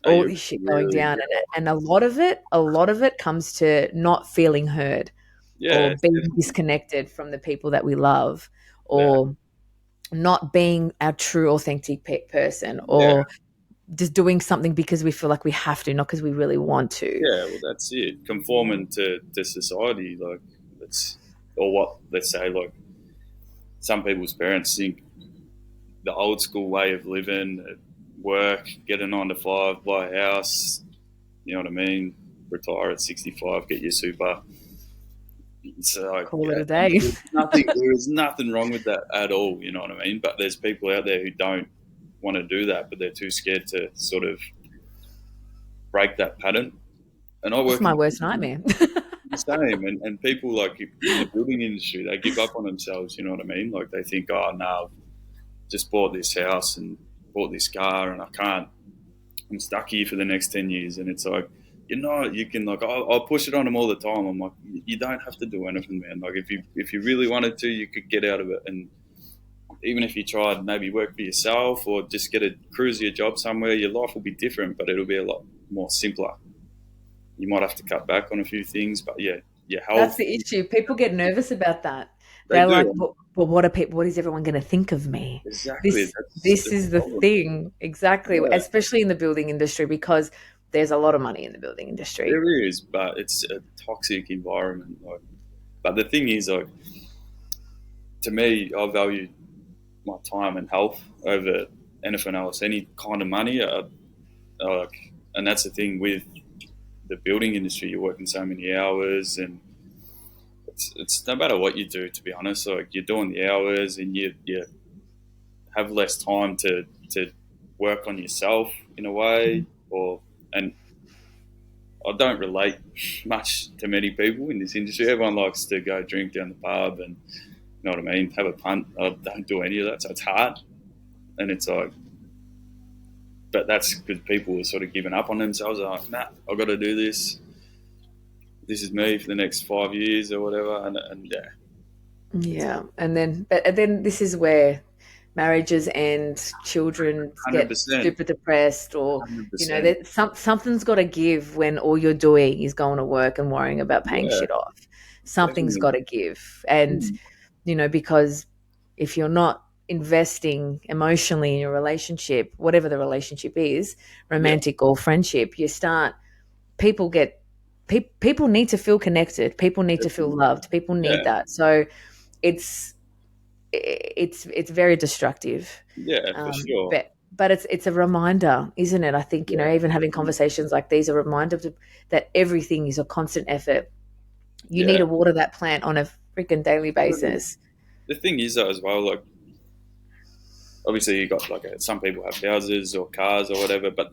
Are all you this shit going really? down, and a lot of it comes to not feeling heard Yeah, or it's being definitely disconnected from the people that we love, that. or not being our true authentic person, Yeah, or just doing something because we feel like we have to, not because we really want to. yeah. Well, that's it. Conforming to society, like, let's or what let's say, like, some people's parents think the old school way of living, work, get a 9 to 5, buy a house. You know what I mean? Retire at 65, get your super. So, like, Call it yeah, a day. there is nothing wrong with that at all. You know what I mean? But there's people out there who don't want to do that, but they're too scared to sort of break that pattern. And I It's work my in worst nightmare. the same, and people, like, in the building industry, they give up on themselves. You know what I mean? Like, they think, oh no, I've just bought this house and bought this car, and I can't. I'm stuck here for the next 10 years, and it's like, you can, like, I'll push it on them all the time. I'm like, you don't have to do anything, man. Like, if you really wanted to, you could get out of it, and even if you tried, maybe work for yourself or just get a cruisier job somewhere, your life will be different, but it'll be a lot more simpler. You might have to cut back on a few things, but yeah, your That's health. the issue. People get nervous about that. They They're like, do. well, what are people? What is everyone going to think of me? Exactly. This That's this the is the problem. thing exactly, Yeah, especially in the building industry because there's a lot of money in the building industry. there is, but it's a toxic environment. Like, but the thing is, like, to me, I value my time and health over anything else. Any kind of money, like, and that's the thing with the building industry. You're working so many hours, and it's no matter what you do. To be honest, like you're doing the hours, and you have less time to work on yourself in a way, or and I don't relate much to many people in this industry. Everyone likes to go drink down the pub and you know what I mean, have a punt. I don't do any of that, so it's hard. And it's like, but that's because people are sort of giving up on themselves. They're like, nah, I've got to do this. This is me for the next 5 years or whatever. And yeah, it's Yeah, and then this is where marriages end, children hundred get percent, super depressed, or 100%. that something's got to give when all you're doing is going to work and worrying about paying Yeah, shit off. Something's definitely. got to give, and Mm. because if you're not investing emotionally in your relationship, whatever the relationship is, Yeah, romantic or friendship, you start people get people need to feel connected, people need to feel definitely. loved, people need Yeah, that. So it's it's very destructive. yeah, for sure. But it's a reminder, isn't it? I think Yeah, even having conversations like these, a reminder that everything is a constant effort. You need yeah. to water that plant on a freaking daily Totally. basis. The thing is though as well, like obviously you got like some people have houses or cars or whatever, but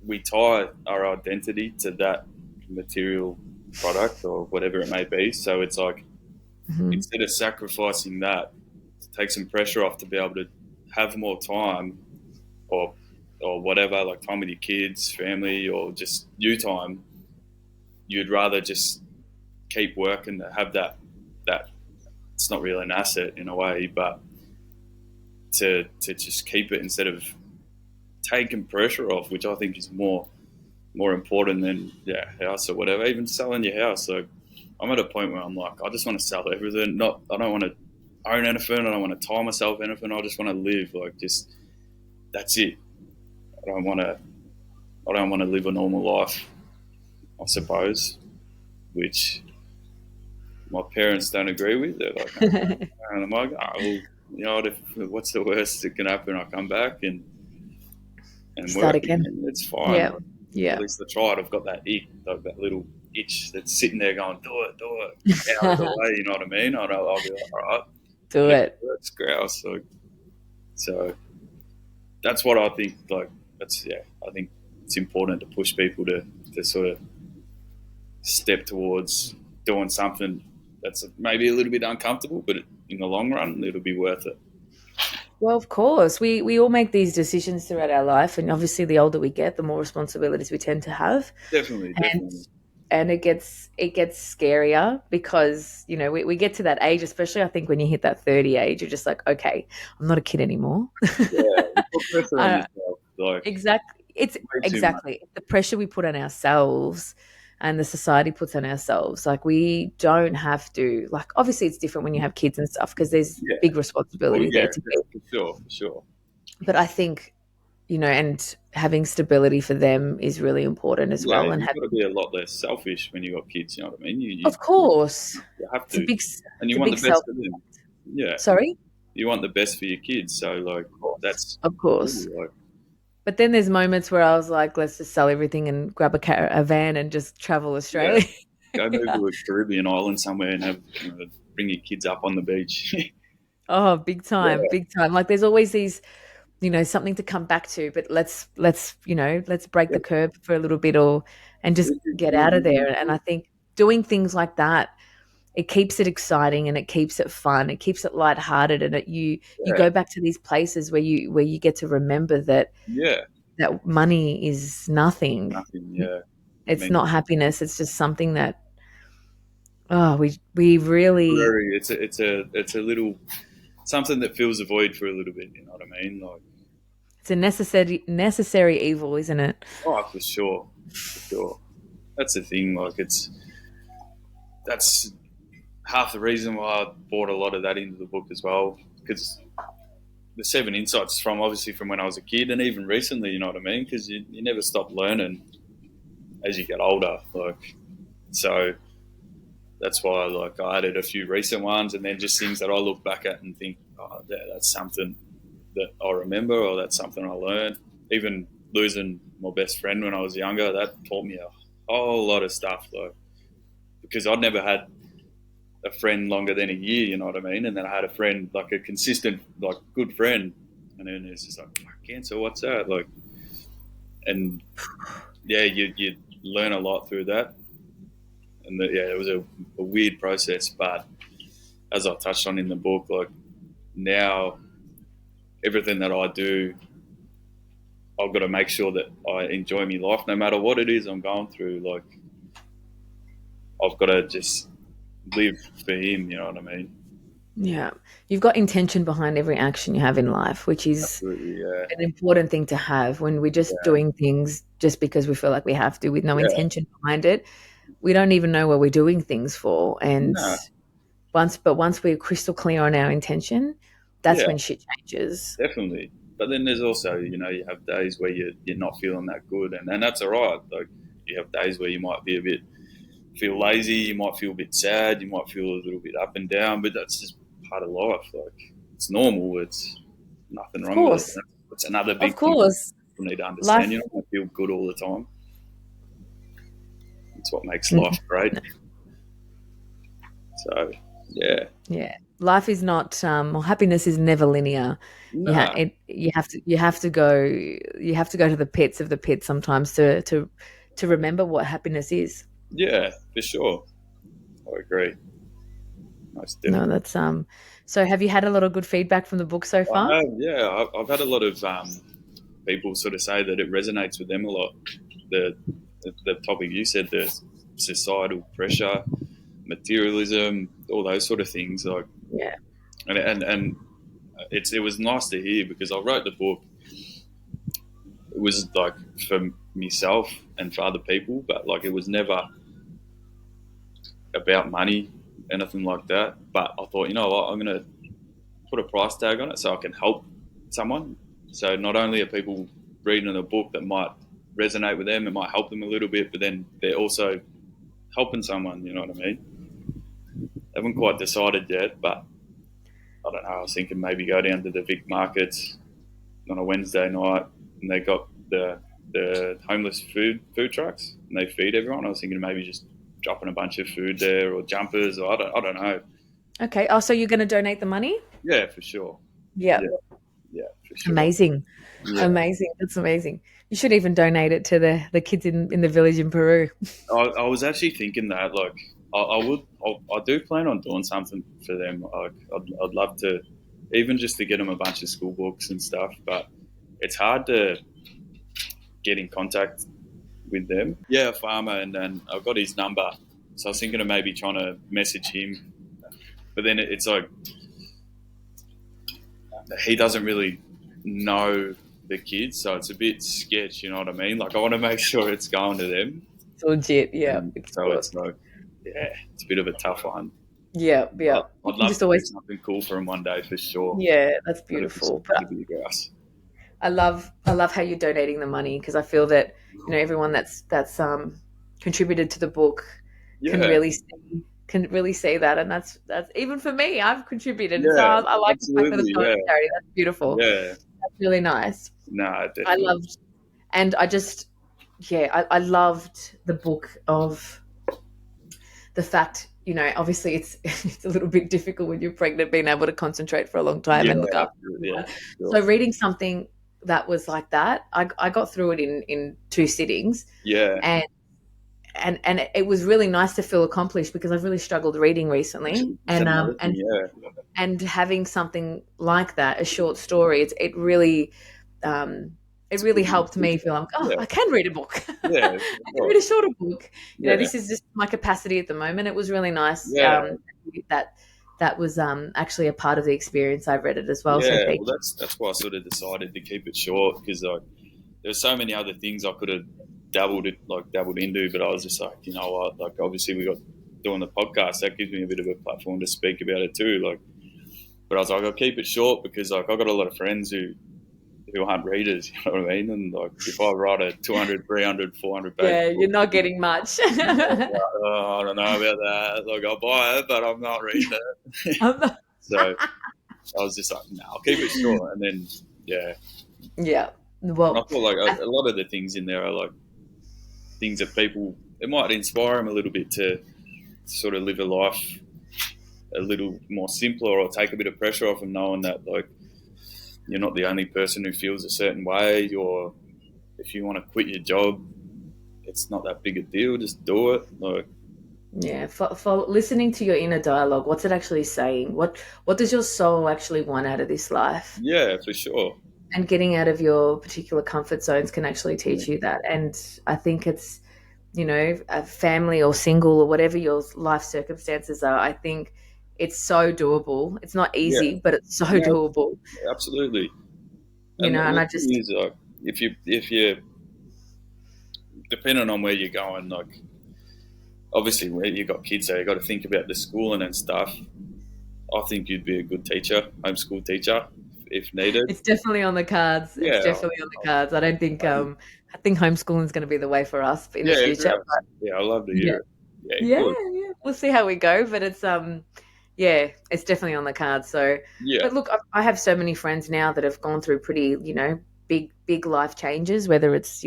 we tie our identity to that material product or whatever it may be. So it's like Hmm. instead of sacrificing that to take some pressure off to be able to have more time or whatever, like time with your kids, family, or just you time, you'd rather just keep working to have that it's not really an asset in a way, but to just keep it instead of taking pressure off, which I think is more important than house or whatever. Even selling your house. So I'm at a point where I'm like, I just want to sell everything. Not I don't want to own anything. I don't want to tie myself anything. I just want to live. Like just that's it. I don't want to. I don't want to live a normal life. I suppose, which my parents don't agree with. They're like, no. And I'm like, oh, well, you know, what's the worst that can happen? I come back and Start work again. again. It's fine. Yeah, Like, at yeah. least I tried. I've got that ick, like that little itch that's sitting there going, do it, out of the way. You know what I mean? I'll be like, all right. Do And if it it. works, grouse. So that's what I think. Like that's I think it's important to push people to sort of step towards doing something that's maybe a little bit uncomfortable, but in the long run, it'll be worth it. Well, of course, we all make these decisions throughout our life, and obviously, the older we get, the more responsibilities we tend to have, Definitely, and definitely. it gets scarier because we get to that age, especially I think when you hit that 30 age, you're just like, okay, I'm not a kid anymore. Yeah, you put pressure on uh, yourself, like exactly, it's way too much. exactly the pressure we put on ourselves and the society puts on ourselves. Like we don't have to. Like obviously, it's different when you have kids and stuff because there's Yeah. big Well, responsibility yeah, there to be. for sure, for sure. But I think and having stability for them is really important as Yeah, well. And you've got to having, be a lot less selfish when you got kids. You know what I mean? of course, You have it's a to, big, and it's you a want big the best self. for them. Yeah, Sorry, you want the best for your kids. So like of course, that's of course. cool. Like But then there's moments where I was like, let's just sell everything and grab a van and just travel yeah, Australia. go move to a Caribbean island somewhere and have bring your kids up on the beach. Oh, big time, Yeah, big time. Like there's always these, something to come back to, but let's break yeah. the curb for a little bit or and just get out of there. And I think doing things like that, it keeps it exciting and it keeps it fun. It keeps it lighthearted and you Yeah, go back to these places where you get to remember yeah. that money is nothing. Nothing. Yeah, I It's mean, not happiness. It's just something that we really temporary. It's a little something that fills a void for a little bit. You know what I mean? Like, it's a necessary evil, isn't it? oh, for sure, for sure. That's the thing. Like, it's that's half the reason why I brought a lot of that into the book as well, because the 7 insights from obviously from when I was a kid and even recently, you know what I mean? Because you never stop learning as you get older. Like, so that's why like I added a few recent ones, and then just things that I look back at and think, oh, yeah, that's something that I remember, or that's something I learned. Even losing my best friend when I was younger, that taught me a whole lot of stuff, like, because I'd never had a friend longer than a year, you know what I mean? And then I had a friend, like a consistent, like good friend, and then it's just like, cancer, what's that? Like, and yeah, you learn a lot through that, and yeah, it was a weird process, but as I touched on in the book, like now everything that I do, I've got to make sure that I enjoy my life, no matter what it is I'm going through. Like, I've got to just live for him. You know what I mean? Yeah. You've got intention behind every action you have in life, which is Absolutely. Yeah. an important thing to have. When we're just Yeah. doing things just because we feel like we have to with no Yeah. intention behind it, we don't even know what we're doing things for. And No. once we're crystal clear on our intention, that's Yeah. when shit changes. Definitely. But then there's also, you have days where you're not feeling that good, and that's all right. Like, you have days where you might be feel lazy, you might feel a bit sad, you might feel a little bit up and down, but that's just part of life. Like, it's normal. It's nothing Of wrong with it. course. It's another Of big thing course. people need to understand. Life You don't feel good all the time. It's what makes life great. So, yeah. Yeah, life is not or happiness is never linear. No. You have to go to the pits of the pit sometimes to remember what happiness is. Yeah, for sure. I agree. Most No, definitely. that's so have you had a lot of good feedback from the book so far? I have, yeah. I've had a lot of people sort of say that it resonates with them a lot. The topic you said, the societal pressure, materialism, all those sort of things. Like, Yeah. and it was nice to hear, because I wrote the book. It was like for myself and for other people, but like it was never about money, anything like that. But I thought, you know what, I'm gonna put a price tag on it so I can help someone. So not only are people reading a book that might resonate with them, it might help them a little bit, but then they're also helping someone, you know what I mean? I haven't quite decided yet, but I don't know. I was thinking maybe go down to the Vic markets on a Wednesday night, and they got the homeless food trucks, and they feed everyone. I was thinking maybe just dropping a bunch of food there, or jumpers, or I don't know. Okay. Oh, so you're going to donate the money? Yeah, for sure. Yeah. Yeah, yeah, for sure. Amazing. Yeah. Amazing. That's amazing. You should even donate it to the kids in the village in Peru. I was actually thinking that, like, I do plan on doing something for them. Like, I'd love to, even just to get them a bunch of school books and stuff, but it's hard to get in contact with them. Yeah, a farmer, and I've got his number, so I was thinking of maybe trying to message him, but then it's like he doesn't really know the kids, so it's a bit sketch, you know what I mean? Like, I want to make sure it's going to them. It's legit. Yeah. And so it's like, yeah, it's a bit of a tough one. Yeah. Yeah. I'd You love just to do always. something cool for him one day, for sure. Yeah, that's Got to beautiful. get a bit of grass. I love how you're donating the money, because I feel that everyone that's contributed to the book can Yeah, really see that, and that's even for me, I've contributed, and so yeah, I like the fact that it's absolutely, going yeah, to charity. That's beautiful. yeah. That's really nice. No, I definitely. loved, and I just I loved the book of the fact, obviously it's a little bit difficult when you're pregnant, being able to concentrate for a long time Yeah, and look after absolutely, everyone. yeah, sure. So reading something that was like that, I got through it in 2 sittings, Yeah, and it was really nice to feel accomplished, because I've really struggled reading recently, that's another thing. Yeah, and having something like that, a short story, um, it really helped me feel like, oh, yeah, I can read a book. yeah, I can read a shorter book. yeah, This is just my capacity at the moment. It was really nice. yeah. That was actually a part of the experience. I've read it as well. So Yeah, thank well, that's why I sort of decided to keep it short, because like there's so many other things I could have dabbled into, but I was just like, you know what? Like, obviously we got doing the podcast, that gives me a bit of a platform to speak about it too. Like, but I was like, I'll keep it short because like I've got a lot of friends who aren't readers, you know what I mean? And like if I write a 200, 300, 400 page Yeah, you're book, not getting much. oh, I don't know about that. Like I'll buy it, but I'm not reading it. I'm not- So I was just like, no, I'll keep it short. And then, yeah. yeah. And I Well, thought like I, a lot of the things in there are like things that people, it might inspire them a little bit to sort of live a life a little more simpler or take a bit of pressure off them knowing that like you're not the only person who feels a certain way, or if you want to quit your job, it's not that big a deal. Just do it. Like, yeah, for listening to your inner dialogue, what's it actually saying? What does your soul actually want out of this life? yeah, for sure. And getting out of your particular comfort zones can actually teach you that. And I think it's, a family or single or whatever your life circumstances are, I think it's so doable. It's not Yeah, easy, but it's so no, doable, absolutely. And and the I thing just, is, like, if you depending on where you're going, like obviously where you got kids, so you got to think about the schooling and stuff. I think you'd be a good teacher, homeschool teacher, if needed. it's definitely on the cards. It's Yeah, definitely on the cards. I don't think, I think homeschooling is going to be the way for us in the yeah, future. great. Yeah, I love to Yeah. hear it. Yeah, Yeah, good. yeah. We'll see how we go, but it's yeah, it's definitely on the cards. So, Yeah, but look, I have so many friends now that have gone through pretty, big life changes, whether it's,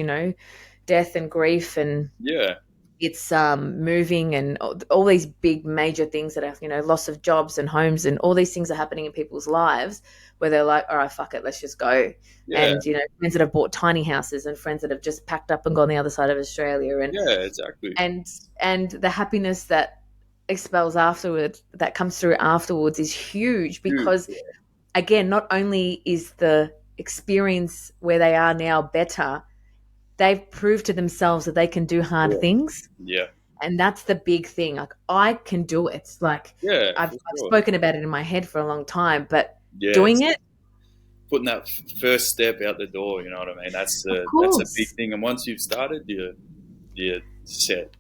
death and grief, and yeah, it's moving, and all these big major things that are, loss of jobs and homes, and all these things are happening in people's lives where they're like, all right, fuck it, let's just go. yeah, And, friends that have bought tiny houses, and friends that have just packed up and gone the other side of Australia, and yeah, exactly. and and the happiness that expels afterwards, that comes through afterwards, is huge, Huge. because again, not only is the experience where they are now better, they've proved to themselves that they can do hard Yeah, things. yeah, And that's the big thing. Like, I can do it. Like, yeah, I've for sure. spoken about it in my head for a long time, but Yeah, doing it's it, putting that first step out the door. You know what I mean? of That's a big course, thing. And once you've started, you're set.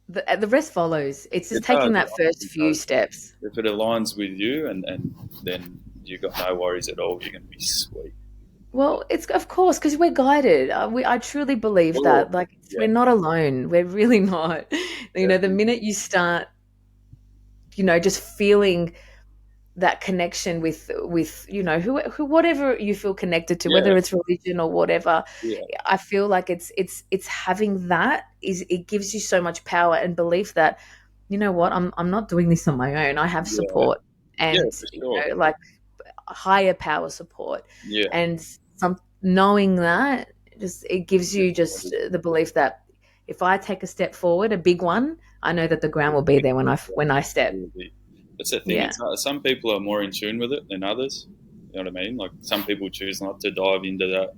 the rest follows. It's just It taking does. that first It few does. steps. If it aligns with you, and then you got no worries at all. You're gonna be sweet. Well, it's of course because we're guided. I truly believe Oh, that. Like, yeah, we're not alone. We're really not. The definitely. minute you start, just feeling that connection with who whatever you feel connected to, Yeah, whether it's religion or whatever. yeah, I feel like it's having that, is it gives you so much power and belief that, what, I'm not doing this on my own. I have yeah, support, yeah, and for sure. like higher power support, Yeah, and some knowing that, just it gives you just the belief that if I take a step forward, a big one, I know that the ground will be there when I step. absolutely. That's the thing. Yeah. It's some people are more in tune with it than others. You know what I mean? Like some people choose not to dive into that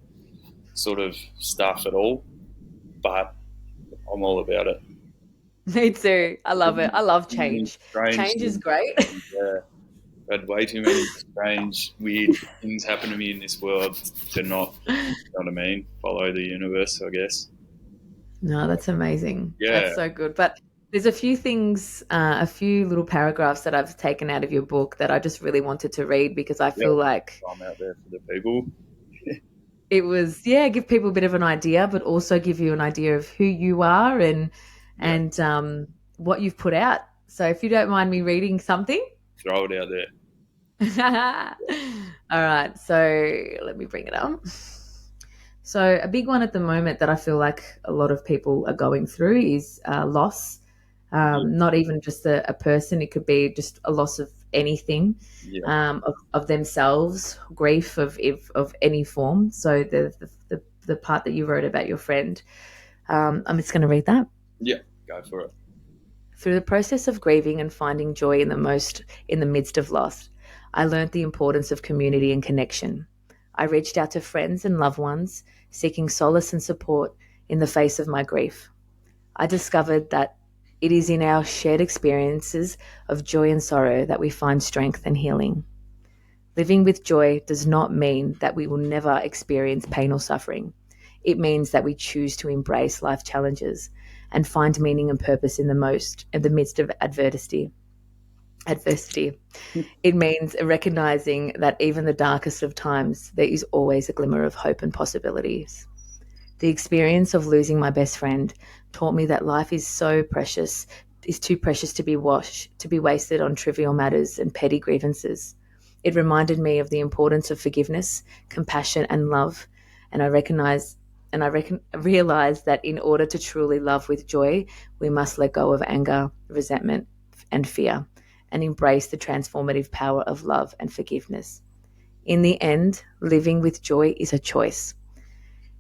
sort of stuff at all, but I'm all about it. Me too. I love it. I love Too many change. strange Change is things. great. Yeah, I've had way too many strange, weird things happen to me in this world to not, you know what I mean, follow the universe, I guess. No, that's amazing. Yeah, That's so good. But there's a few things, a few little paragraphs that I've taken out of your book that I just really wanted to read, because I yeah, feel like I'm out there for the people. it was, yeah, give people a bit of an idea, but also give you an idea of who you are, and Yeah, what you've put out. So if you don't mind me reading something. throw it out there. All right. So let me bring it up. So a big one at the moment that I feel like a lot of people are going through is loss. Yeah, Not even just a person; it could be just a loss of anything, yeah, of themselves, grief of any form. So the part that you wrote about your friend, I'm just going to read that. yeah, go for it. Through the process of grieving and finding joy in the midst of loss, I learned the importance of community and connection. I reached out to friends and loved ones, seeking solace and support in the face of my grief. I discovered that it is in our shared experiences of joy and sorrow that we find strength and healing. Living with joy does not mean that we will never experience pain or suffering. It means that we choose to embrace life challenges and find meaning and purpose in the midst of adversity. It means recognizing that even the darkest of times, there is always a glimmer of hope and possibilities. The experience of losing my best friend taught me that life is too precious to be wasted on trivial matters and petty grievances. It reminded me of the importance of forgiveness, compassion, and love, and realized that in order to truly love with joy, we must let go of anger, resentment, and fear, and embrace the transformative power of love and forgiveness. In the end, living with joy is a choice.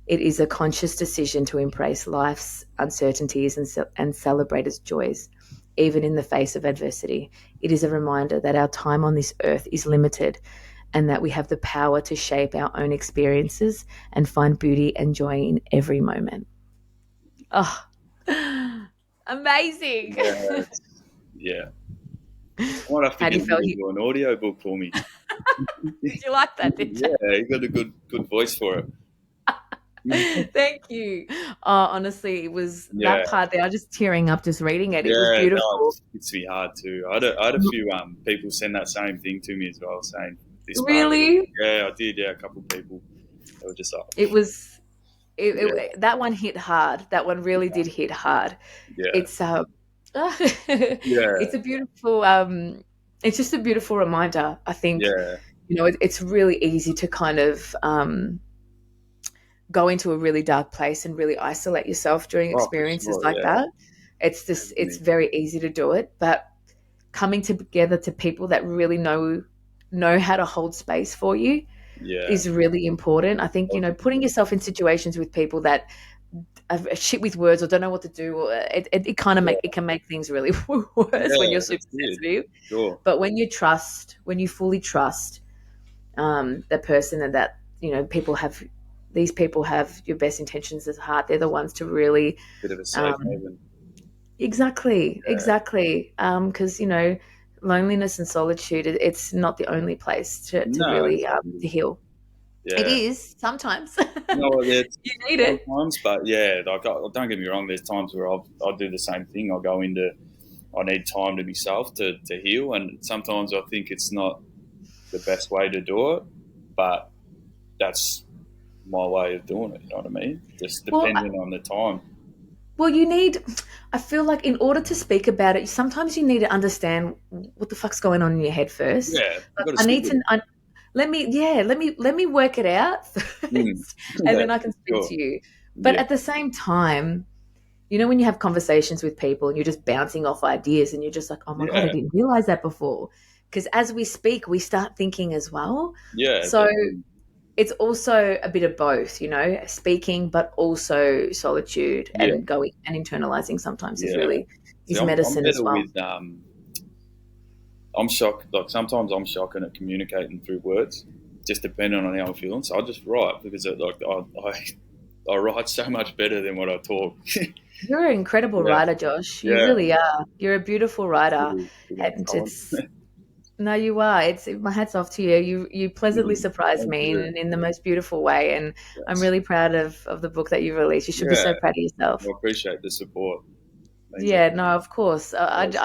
It is a conscious decision to embrace life's uncertainties and celebrate its joys, even in the face of adversity. It is a reminder that our time on this earth is limited and that we have the power to shape our own experiences and find beauty and joy in every moment. Oh, amazing. Yeah, yeah. I might have to How do get you you feel? to do an audio book for me. Did you like that, did you? Yeah, you got a good voice for it. Thank you. Oh, honestly, it was Yeah, that part there. I was just tearing up just reading it. It was yeah. No, beautiful. it's me hard too. I had a few people send that same thing to me as well, saying this part. Really? Yeah, I did. Yeah, a couple of people. They were just like, It was yeah, that one hit hard. That one really did hit hard. yeah, It's yeah, it's a beautiful it's just a beautiful reminder. I think, yeah. it's really easy to kind of go into a really dark place and really isolate yourself during Oh, for experiences sure. like Yeah, that. It's definitely. very easy to do it, but coming together to people that really know how to hold space for you Yeah, is really important. I think, oh, putting definitely. yourself in situations with people that are shit with words or don't know what to do, or it kind of Yeah, it can make things really worse when yeah. you're super That's it. sensitive. Sure. But when you fully trust that person, and that these people have your best intentions at heart, they're the ones to really Bit of a safe um, haven. Yeah. exactly, because loneliness and solitude, it's not the only place to No, really to exactly. heal. It Yeah. is sometimes. No, it's You need it. sometimes, but yeah, like don't get me wrong. There's times where I'll do the same thing. I'll go into I need time to myself to heal, and sometimes I think it's not the best way to do it, but that's my way of doing it. You know what I mean? Just Well, depending on the time. well, I feel like in order to speak about it, sometimes you need to understand what the fuck's going on in your head first. Yeah, you Like, got to I sit need with to, it. let me work it out Mm. first, and Yeah, then I can speak sure. to you. But Yeah, at the same time, when you have conversations with people and you're just bouncing off ideas and you're just like, oh my God, I yeah, didn't realize that before. Because as we speak, we start thinking as well. yeah, So definitely. it's also a bit of both, speaking, but also solitude, Yeah, and going and internalizing sometimes yeah. See, is I'm medicine as better well. with I'm shocked. Like sometimes I'm shocking at communicating through words, just depending on how I'm feeling. So I just write because I write so much better than what I talk. You're an incredible Yeah, writer, Josh. You yeah. really are. You're a beautiful writer, Bit of and talent. it's no, you are. It's my hats off to you. You pleasantly surprised Thank me you. in the most beautiful way, and I'm Yes. really proud of the book that you released. You should be Yeah, so proud of yourself. I appreciate the support. Means a Yeah, no, of course. lot.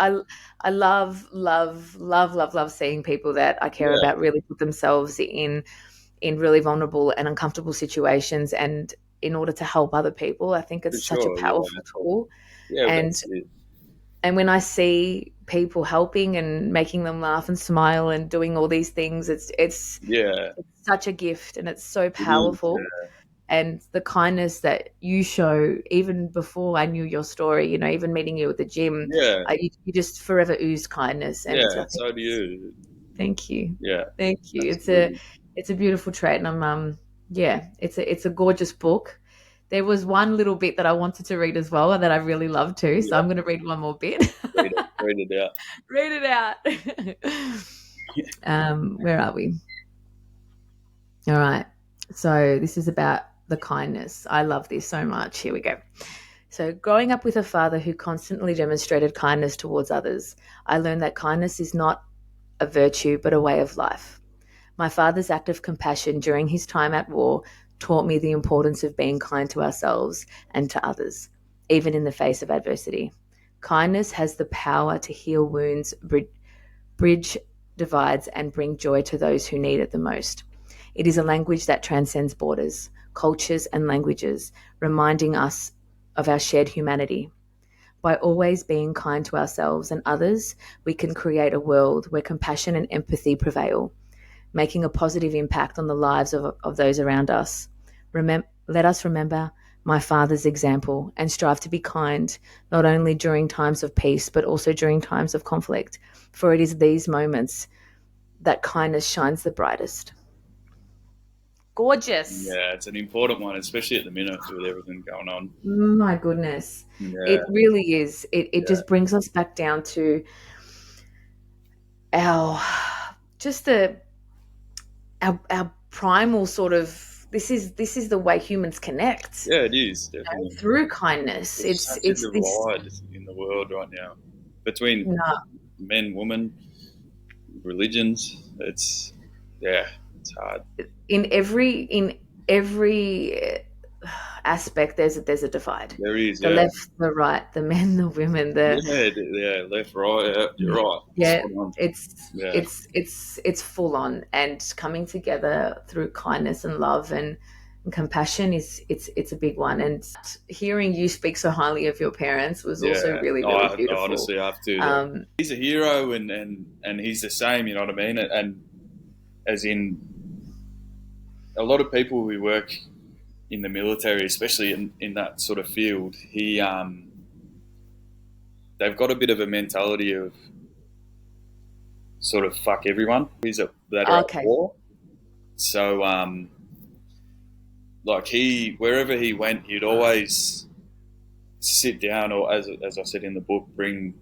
I love, love, love, love, love seeing people that I care Yeah, about really put themselves in really vulnerable and uncomfortable situations, and in order to help other people. I think for it's such a sure. Yeah, powerful tool. yeah. And That's it. when I see people helping and making them laugh and smile and doing all these things, Yeah, it's such a gift, and it's so it is. powerful. And the kindness that you show, even before I knew your story, even meeting you at the gym, Yeah, you just forever ooze kindness, and yeah. I think So do you. thank you, Yeah, thank you. absolutely. It's a beautiful trait, and I'm yeah, it's a gorgeous book. There was one little bit that I wanted to read as well, and that I really love too. So Yeah, I'm going to read one more bit. read it out. Read it out. Where are we? All right. So this is about the kindness. I love this so much. Here we go. So, growing up with a father who constantly demonstrated kindness towards others, I learned that kindness is not a virtue but a way of life. My father's act of compassion during his time at war taught me the importance of being kind to ourselves and to others. even in the face of adversity. Kindness has the power to heal wounds, bridge divides, and bring joy to those who need it the most. It is a language that transcends borders, cultures, and languages, reminding us of our shared humanity. By always being kind to ourselves and others, we can create a world where compassion and empathy prevail, making a positive impact on the lives of those around us. Let us remember my father's example and strive to be kind, not only during times of peace, but also during times of conflict. For it is these moments that kindness shines the brightest. Gorgeous. Yeah, it's an important one, especially at the minute with everything going on. My goodness. Yeah, It really is. It yeah, just brings us back down to our just our primal sort of this is the way humans connect, yeah. It is definitely. through kindness. There's It's such a it's this divide in the world right now between no, men, women, religions. It's yeah, it's hard. in every aspect there's a divide. There is, The yeah, left, the right, the men, the women, the yeah, yeah. Left, right. Yeah, you're right. yeah, Spot on. it's Yeah, it's full on, and coming together through kindness and love and compassion is it's a big one. And hearing you speak so highly of your parents was also yeah. really really I beautiful. honestly have to. Like, Um, he's a hero, and he's the same. You know what I mean? And as in a lot of people who work in the military, especially in that sort of field, they've got a bit of a mentality of sort of fuck everyone that are at okay, war. So like wherever he went, he'd always sit down, or as I said in the book, bring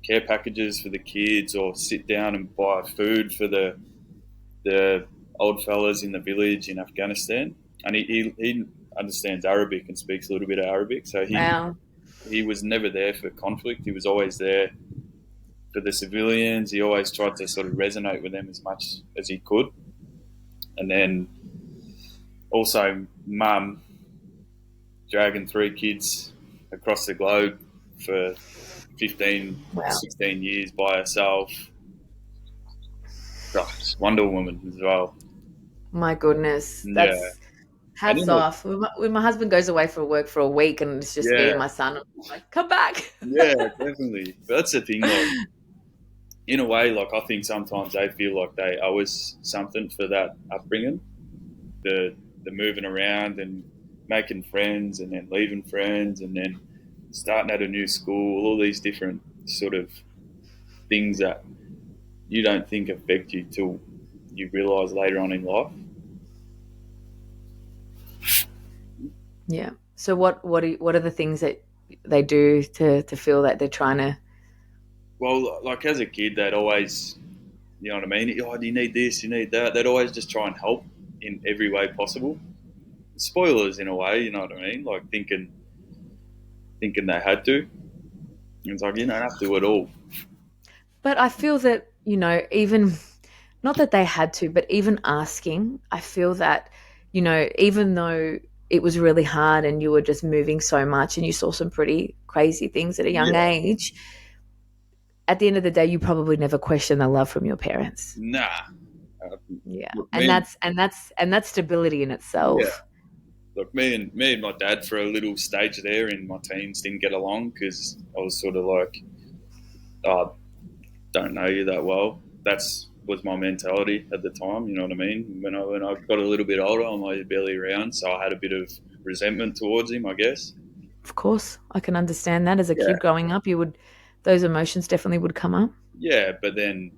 care packages for the kids, or sit down and buy food for the old fellas in the village in Afghanistan. And he understands Arabic and speaks a little bit of Arabic, so wow, he was never there for conflict. He was always there for the civilians. He always tried to sort of resonate with them as much as he could. And then also, mum dragging three kids across the globe for 15, wow, 16 years by herself. Oh, Wonder Woman as well. my goodness, Yeah. that's And hats in the, off. When my husband goes away for work for a week and it's just me yeah, and my son, I'm like, come back. yeah, definitely. But that's the thing, like, in a way, like, I think sometimes they feel like they owe us something for that upbringing. The moving around and making friends and then leaving friends and then starting at a new school, all these different sort of things that you don't think affect you till you realise later on in life. Yeah. So what are the things that they do to feel that they're trying to? Well, like as a kid, they'd always, you know what I mean? Oh, do you need this? You need that? They'd always just try and help in every way possible. Spoilers in a way, you know what I mean? Like thinking they had to. And it's like you don't have to at all. But I feel that, even not that they had to, but even asking, I feel that, even though it was really hard and you were just moving so much and you saw some pretty crazy things at a young Yeah, age, at the end of the day, you probably never question the love from your parents. nah. Uh, Yeah. look, And me and that's stability in yeah, itself. look, me and my dad for a little stage there in my teens didn't get along because I was sort of like, oh, don't know you that well. That's was my mentality at the time. You know what I mean? When I got a little bit older, I'm like barely around, so I had a bit of resentment towards him, I guess. Of course, I can understand that. As a Yeah, kid growing up, those emotions definitely would come up. yeah. But then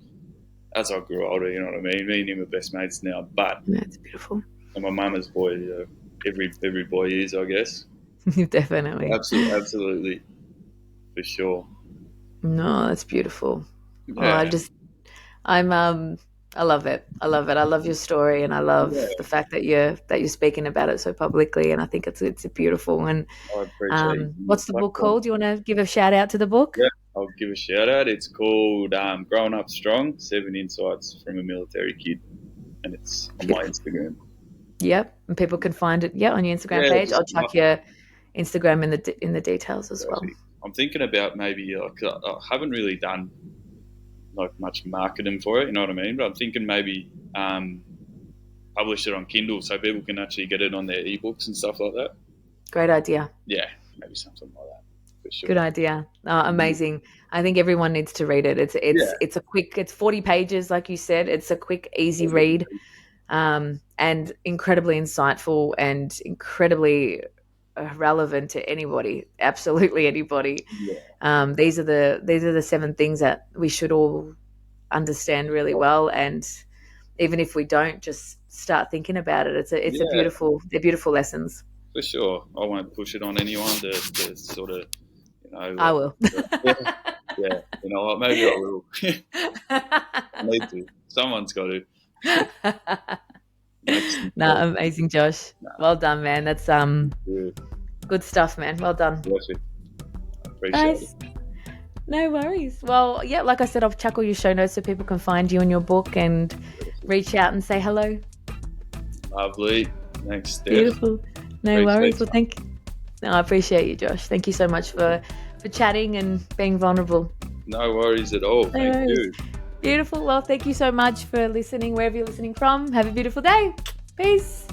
as I grew older, you know what I mean. Me and him are best mates now. But That's beautiful. I'm a mama's boy. Every boy is, I guess. Definitely. Absolutely, absolutely, for sure. No, that's beautiful. Oh, Yeah, I love it. I love it. I love your story, and I love the yeah. fact that you're speaking about it so publicly. And I think it's beautiful. And I appreciate you giving me what's a the book platform. called? Do you want to give a shout out to the book? Yeah, I'll give a shout out. It's called "Growing Up Strong: 7 Insights from a Military Kid," and it's on my Beautiful. Instagram. Yep, and people can find it. Yeah, on your Instagram Yeah, page. just I'll chuck your Instagram in the details as well. Perfect. I'm thinking about maybe I haven't really done like much marketing for it, you know what I mean? But I'm thinking maybe publish it on Kindle so people can actually get it on their ebooks and stuff like that. Great idea. Yeah, maybe something like that for sure. Good idea. Amazing. I think everyone needs to read it. It's a quick. It's 40 pages, like you said. It's a quick, easy read, and incredibly insightful and incredibly relevant to anybody. Absolutely anybody. Yeah. These are the 7 things that we should all understand really well, and even if we don't, just start thinking about it. They're beautiful lessons. For sure. I won't push it on anyone to sort of, I will. Yeah. You know what? Maybe I will. I need to. Someone's got to. Amazing, Josh. Well done, man. That's good stuff, man. Well done. Perfect. I appreciate it. No worries. Well, yeah, like I said, I'll chuck all your show notes so people can find you and your book and reach out and say hello. Lovely. Thanks, Steph. Beautiful. No worries. Well, thank you. No, I appreciate you, Josh. Thank you so much for chatting and being vulnerable. No worries at all. Thank you. Beautiful. Well, thank you so much for listening, wherever you're listening from. Have a beautiful day. Peace.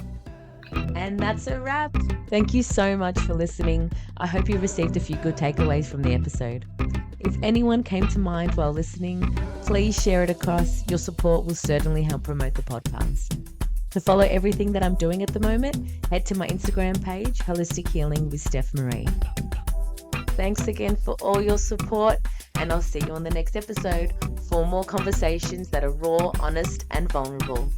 And that's a wrap. Thank you so much for listening. I hope you received a few good takeaways from the episode. If anyone came to mind while listening, please share it across. Your support will certainly help promote the podcast. To follow everything that I'm doing at the moment, head to my Instagram page, Holistic Healing with Steph Marie. Thanks again for all your support, and I'll see you on the next episode for more conversations that are raw, honest, and vulnerable.